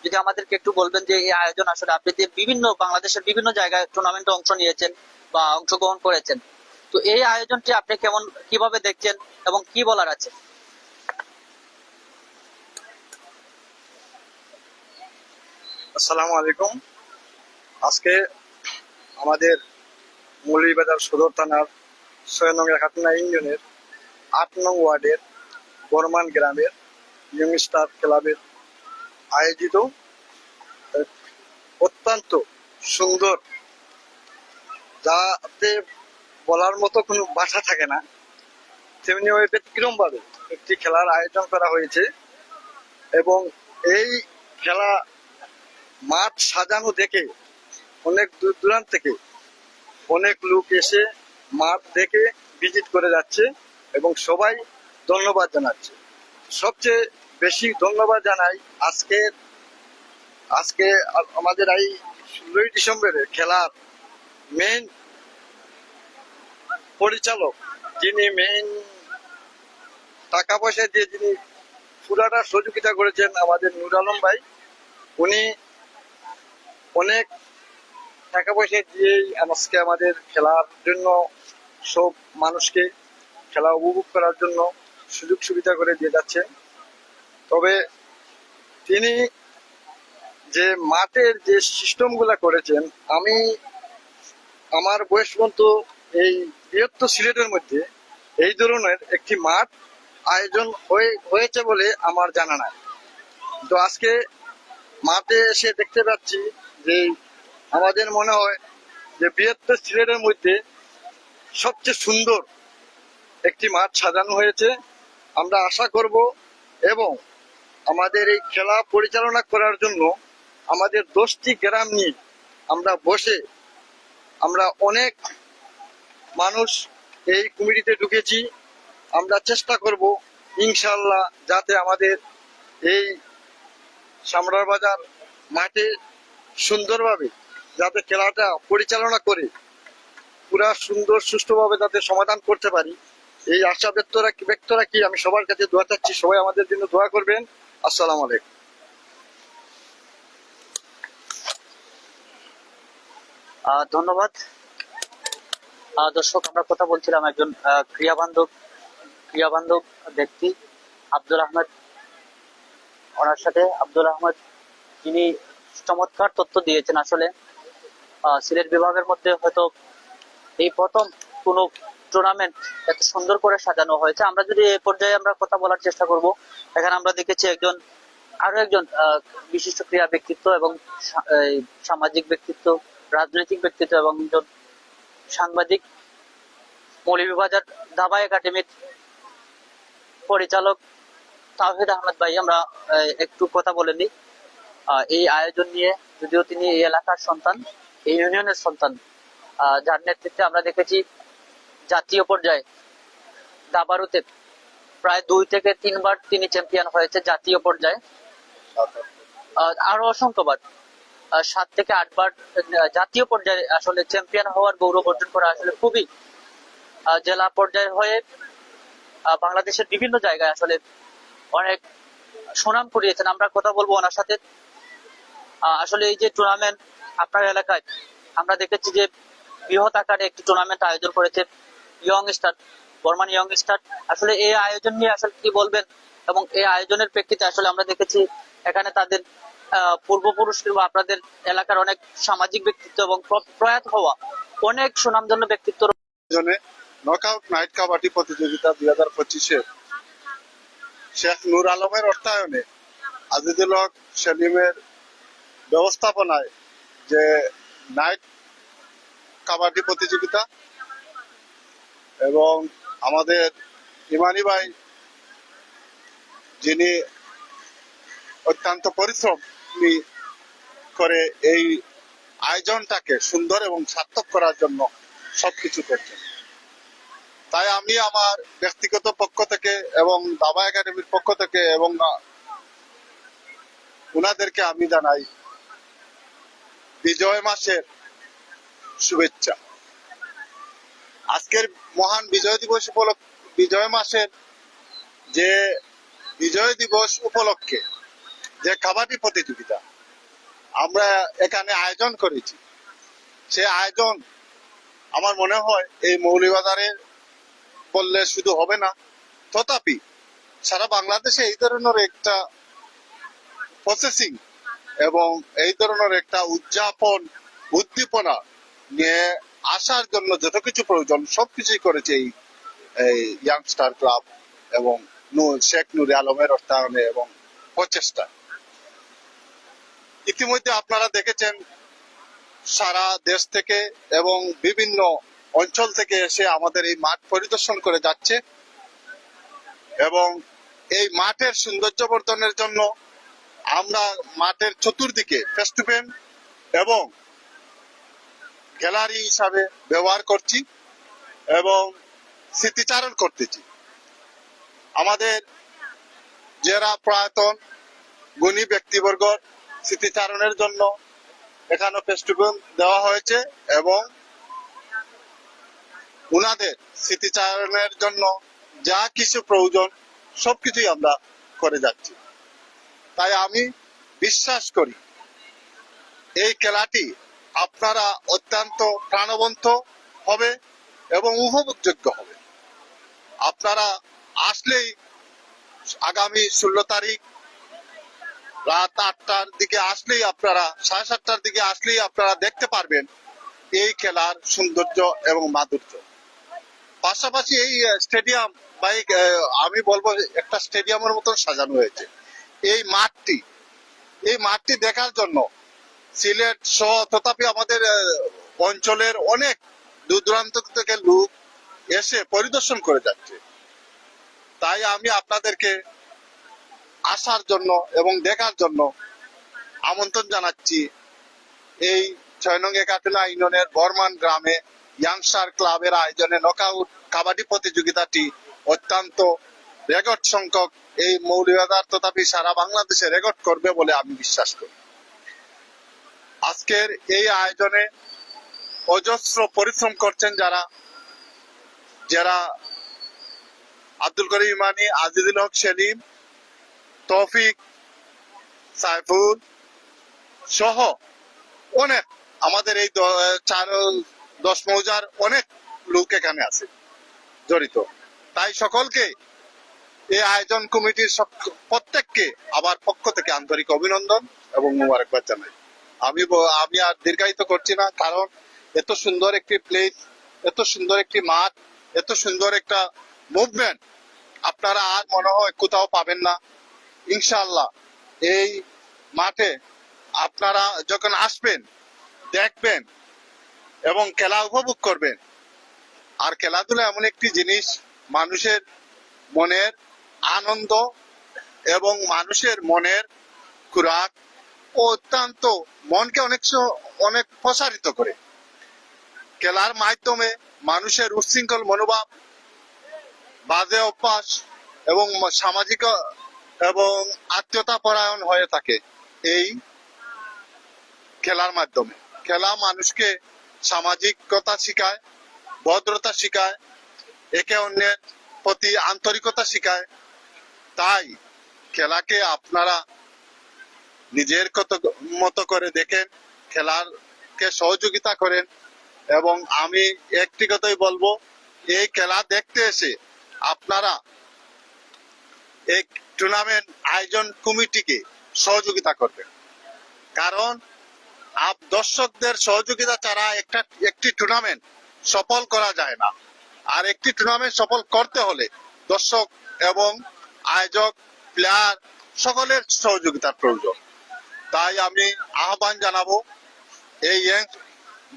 যদি আমাদেরকে একটু বলবেন যে এই আয়োজন আসলে আপনি যে বিভিন্ন বাংলাদেশের বিভিন্ন জায়গায় টুর্নামেন্টে অংশ নিয়েছেন বা অংশগ্রহণ করেছেন, তো এই আয়োজনটি আপনি কিভাবে দেখছেন এবং কি বলার আছে? আসসালামু আলাইকুম। আজকে আমাদের মৌলভীবাজার সদর থানার 6 নং একাত্তর ইউনিয়নের 8 নং ওয়ার্ডের বর্মান গ্রামের ইয়ং স্টার ক্লাবের আয়োজিত অত্যন্ত সুন্দর, যাতে বলার মতো কোনো ভাষা থাকে না, তেমনি ওই ব্যতিক্রম ভাবে একটি খেলার আয়োজন করা হয়েছে। এবং এই খেলা মাঠ সাজানো দেখে অনেক দূর দূরান্ত থেকে অনেক লোক এসে মাঠ দেখে ভিজিট করে যাচ্ছে এবং সবাই ধন্যবাদ জানাচ্ছে। সবচেয়ে বেশি ধন্যবাদ জানাই আজকে আমাদের এই 16ই ডিসেম্বরের খেলার মেইন পরিচালক, যিনি মেইন টাকা পয়সা দিয়ে যিনি পুরাটা সহযোগিতা করেছেন, আমাদের নুর আলম ভাই। উনি অনেক টাকা পয়সা দিয়েই আজকে আমাদের খেলার জন্য সব মানুষকে খেলা উপভোগ করার জন্য সুযোগ সুবিধা করে দিয়ে যাচ্ছেন। তবে তিনি যে মাঠের যে সিস্টেমগুলা করেছেন, আমি আমার বয়স পর্যন্ত এই বৃহত্তর সিলেটের মধ্যে এই ধরনের একটি মাঠ আয়োজন হয়েছে বলে আমার জানা নাই। তো আজকে মাঠে এসে দেখতে পাচ্ছি যে আমাদের মনে হয় যে বৃহত্তর সিলেটের মধ্যে সবচেয়ে সুন্দর একটি মাঠ সাজানো হয়েছে। আমরা আশা করব এবং আমাদের এই খেলা পরিচালনা করার জন্য আমাদের 10টি গ্রাম নিয়ে আমরা বসে আমরা অনেক মানুষ এই কমিটিতে ঢুকেছি। আমরা চেষ্টা করব ইনশাআল্লাহ যাতে আমাদের এই সামরার বাজার মাঠে সুন্দরভাবে যাতে খেলাটা পরিচালনা করে পুরা সুন্দর সুষ্ঠুভাবে যাতে সমাধান করতে পারি, এই আশা ব্যক্ত রাখি আমি সবার কাছে দোয়া চাচ্ছি। সবাই আমাদের জন্য দোয়া করবেন। আসসালামু আলাইকুম। ধন্যবাদ দর্শক। আমরা কথা বলছিলাম একজন ক্রিয়া বান্ধব ব্যক্তি আব্দুল আহমেদ, ওনার সাথে। আব্দুল আহমেদ যিনি চমৎকার তথ্য দিয়েছেন। আসলে সিলেট বিভাগের মধ্যে হয়তো এই প্রথম কোন টুর্নামেন্ট এত সুন্দর করে সাজানো হয়েছে। আমরা যদি এই পর্যায়ে আমরা কথা বলার চেষ্টা করব, এখানে আমরা দেখেছি আরো একজন বিশিষ্ট ক্রীড়া ব্যক্তিত্ব এবং সামাজিক ব্যক্তিত্ব, রাজনৈতিক ব্যক্তিত্ব এবং একজন সাংবাদিক, মৌলভীবাজার দাবা একাডেমির পরিচালক তাওহিদ আহমেদ ভাই। আমরা একটু কথা বলে নিই এই আয়োজন নিয়ে। যদিও তিনি এই এলাকার সন্তান, এই ইউনিয়নের সন্তান, যার নেতৃত্বে আমরা দেখেছি জাতীয় পর্যায়ে দাবারুতে প্রায় 2 থেকে 3 বার তিনি চ্যাম্পিয়ন হয়েছে জাতীয় পর্যায়ে, আরো অসংখ্যবার। 7 থেকে 8 বার জাতীয় পর্যায়ে আসলে চ্যাম্পিয়ন হওয়ার গৌরব অর্জন করা আসলে খুবই জেলা পর্যায়ে হয়ে বাংলাদেশের বিভিন্ন জায়গায় আসলে অনেক সুনাম কুড়িয়েছেন। আমরা কথা বলবো ওনার সাথে। আসলে এই যে টুর্নামেন্ট আপনার এলাকায় আমরা দেখেছি যে বৃহৎ আকারে একটি টুর্নামেন্ট আয়োজন করেছে young star, Burman young star. আসলে এই আয়োজন নিয়ে আসলে কি বলবেন, এবং এই আয়োজনের প্রেক্ষিতে আসলে আমরা দেখেছি এখানে তাদের পূর্বপুরুষ কিংবা আপনাদের এলাকার অনেক সামাজিক ব্যক্তিত্ব এবং প্রয়াত হওয়া অনেক সুনামধন্য ব্যক্তিত্ব জন্য নকআউট নাইট কাবাডি প্রতিযোগিতা 2025-এ শেখ নূর আলমের অর্থায়নে আজিজুল হক সেলিমের ব্যবস্থাপনায় যে নাইট কাবাডি প্রতিযোগিতা এবং আমাদের ইমানি ভাই যিনি অত্যন্ত পরিশ্রমী করে এই আয়োজনটাকে সুন্দর এবং সার্থক করার জন্য সবকিছু করছেন। তাই আমি আমার ব্যক্তিগত পক্ষ থেকে এবং দাবা একাডেমির পক্ষ থেকে এবং উনাদেরকে আমি জানাই বিজয় মাসের শুভেচ্ছা। আজকের মহান বিজয় দিবস বিজয় মাসের যে বিজয় দিবস উপলক্ষে যে কাবাডি প্রতিযোগিতা আমরা এখানে আয়োজন করেছি, সে আয়োজন আমার মনে হয় এই মৌলভীবাজারে বললে শুধু হবে না, তথাপি সারা বাংলাদেশে এই ধরনের একটা প্রসেসিং এবং এই ধরনের একটা উদযাপন উদ্দীপনা নিয়ে আসার জন্য যত কিছু প্রয়োজন সবকিছুই করেছে এই ইয়াংস্টার ক্লাব এবং শেখ নূর আলমের অর্থায়নে এবং প্রচেষ্টা। ইতিমধ্যে আপনারা দেখেছেন সারা দেশ থেকে এবং বিভিন্ন অঞ্চল থেকে এসে আমাদের এই মাঠ পরিদর্শন করে যাচ্ছে এবং এই মাঠের সৌন্দর্য বর্ধনের জন্য আমরা মাঠের চতুর্দিকে ফেস্টুপেন এবং গ্যালারি হিসাবে ব্যবহার করছি এবং স্মৃতিচারণ করতেছি। আমাদের যারা প্রয়াতন গুণী ব্যক্তিবর্গ স্মৃতিচারণের জন্য এখানে ফেস্টুপেন দেওয়া হয়েছে এবং উনাদের স্মৃতিচারণের জন্য যা কিছু প্রয়োজন সবকিছুই আমরা করে যাচ্ছি। তাই আমি বিশ্বাস করি এই খেলাটি আপনারা অত্যন্ত প্রাণবন্ত হবে এবং উপভোগযোগ্য হবে। আপনারা আসলেই আগামী 16 তারিখ রাত 8টার দিকে আসলেই আপনারা 7:30টার দিকে আসলেই আপনারা দেখতে পারবেন এই খেলার সৌন্দর্য এবং মাধুর্য। পাশাপাশি এই স্টেডিয়াম বা আমি বলবো একটা স্টেডিয়ামের মতন সাজানো হয়েছে এই মাঠটি দেখার জন্য সিলেট সহ তথাপি আমাদের অঞ্চলের অনেক দূর দূরান্ত থেকে লোক এসে পরিদর্শন করে যাচ্ছে। তাই আমি আপনাদেরকে আসার জন্য এবং দেখার জন্য আমন্ত্রণ জানাচ্ছি। এই 6 নং একাটলা ইউনিয়নের বর্মান গ্রামে ইয়াংস্টার ক্লাবের আয়োজনে নকআউট কাবাডি প্রতিযোগিতাটি অত্যন্ত রেকর্ড সংখ্যক এই মৌলভীবাজার তথাপি সারা বাংলাদেশে রেকর্ড করবে বলে আমি বিশ্বাস করি। আজকের এই আয়োজনে অজস্র পরিশ্রম করছেন যারা আব্দুল করিম ইমানি, আজিজুল হক সেলিম, তৌফিক, সাইফুল সহ অনেক আমাদের এই 10 মৌজার অনেক লোক এখানে আছে জড়িত। তাই সকলকে এই আয়োজন কমিটির প্রত্যেককে আবার পক্ষ থেকে আন্তরিক অভিনন্দন এবং মোবারকবাদ জানাই। আমি আর দীর্ঘায়িত করছি না, কারণ এত সুন্দর একটি প্লেস, এত সুন্দর একটি মাঠ, এত সুন্দর একটা মুভমেন্ট আপনারা আর মনে হয় কোথাও পাবেন না। ইনশাআল্লাহ এই মাঠে আপনারা যখন আসবেন দেখবেন এবং খেলা উপভোগ করবেন। আর খেলাধুলা এমন একটি জিনিস মানুষের মনের আনন্দ এবং মানুষের মনের খোরাক ও অত্যন্ত মনকে অনেক প্রসারিত করে। খেলার মাধ্যমে মানুষের উচ্ছৃঙ্খল মনোভাব, বাজে অভ্যাস এবং সামাজিক এবং আত্মীয়তা পরায়ণ হয়ে থাকে এই খেলার মাধ্যমে। খেলা মানুষকে সামাজিকতা শিখায়, ভদ্রতা শিখায়, একে অন্যের প্রতি আন্তরিকতা শিখায়। তাই খেলাকে আপনারা নিজের মতো করে দেখেন, খেলাকে সহযোগিতা করেন। এবং আমি একটি কথাই বলবো, এই খেলা দেখতে এসে আপনারা এই টুর্নামেন্ট আয়োজন কমিটিকে সহযোগিতা করবেন, কারণ দর্শকদের সহযোগিতা ছাড়া একটি টুর্নামেন্ট সফল করা যায় না। আর একটি টুর্নামেন্ট সফল করতে হলে দর্শক এবং আয়োজক, প্লেয়ার সকলের সহযোগিতার প্রয়োজন। তাই আমি আহ্বান জানাবো, এই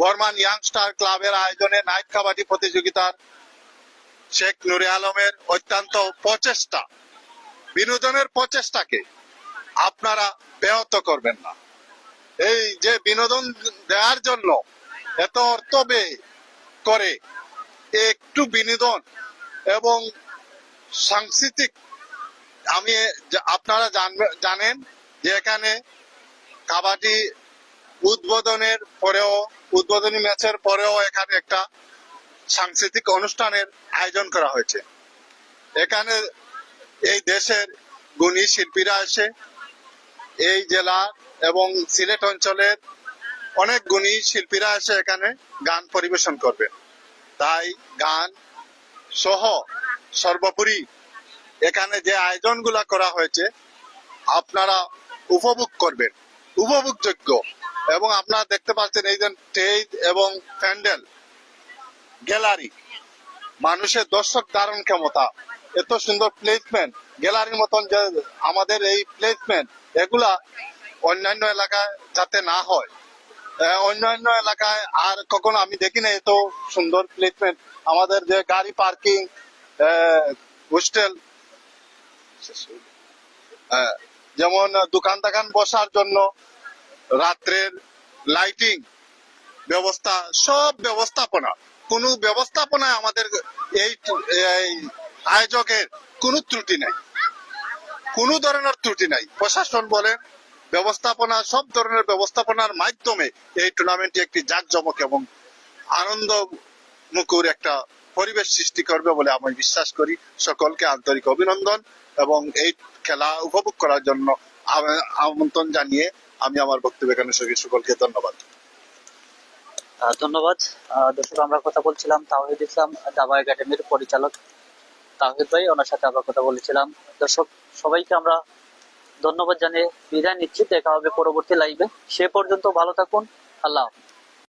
বর্মান ইয়াংস্টার ক্লাবের আয়োজনে নাইট কাবাডি প্রতিযোগিতার শেখ নুরে আলমের অত্যন্ত প্রচেষ্টা, বিনোদনের প্রচেষ্টাকে আপনারা ব্যাহত করবেন না। এই যে বিনোদন দেওয়ার জন্য এত অর্থ ব্যয় করে, একটু বিনোদন এবং সাংস্কৃতিক, আপনারা জানেন যে এখানে কাবাডি উদ্বোধনী ম্যাচের পরেও এখানে একটা সাংস্কৃতিক অনুষ্ঠানের আয়োজন করা হয়েছে। এখানে এই দেশের গুণী শিল্পীরা এসে এই জেলা এবং সিলেট অঞ্চলের অনেক গুণী শিল্পীরা এসে এখানে গান পরিবেশন করবেন। তাই গান সহ সর্বোপরি এখানে যে আয়োজনগুলা করা হয়েছে আপনারা উপভোগ করবেন, উপভোগযোগ্য। এবং আপনারা দেখতে পাচ্ছেন এই যে স্টেজ এবং প্যান্ডেল, গ্যালারি, মানুষের দর্শক ধারণ ক্ষমতা, এত সুন্দর প্লেসমেন্ট, গ্যালারির মতন যে আমাদের এই প্লেসমেন্ট, এগুলা অন্যান্য এলাকায় যাতে না হয়। অন্যান্য এলাকায় আর কখনো আমি দেখি না এত সুন্দর প্লেসমেন্ট। আমাদের যে গাড়ি পার্কিং, হোস্টেল, যেমন দোকান বসার জন্য, রাত্রের লাইটিং ব্যবস্থা, সব কোনো ব্যবস্থাপনায় আমাদের এই আয়োজকের কোনো ত্রুটি নাই, কোনো ধরনের ত্রুটি নাই। প্রশাসন বলেন, ব্যবস্থাপনা, সব ধরনের ব্যবস্থাপনার মাধ্যমে এই টুর্নামেন্টটি একটি জাঁকজমক এবং আনন্দ মুখর একটা পরিবেশ সৃষ্টি করবে বলে আমি বিশ্বাস করি। সকলকে আন্তরিক অভিনন্দন এবং এই খেলা উপভোগ করার জন্য আমন্ত্রণ জানিয়ে আমি আমার বক্তব্য এখানে সকলকে ধন্যবাদ। ধন্যবাদ। দর্শক, আমরা কথা বলছিলাম তাওহিদ ইসলাম দাবা একাডেমির পরিচালক তাওহিদ ভাই, ওনার সাথে আমরা কথা বলেছিলাম। দর্শক সবাইকে আমরা ধন্যবাদ জানিয়ে বিদায় নিচ্ছি। দেখা হবে পরবর্তী লাইভে। সে পর্যন্ত ভালো থাকুন। আল্লাহ হাফেজ।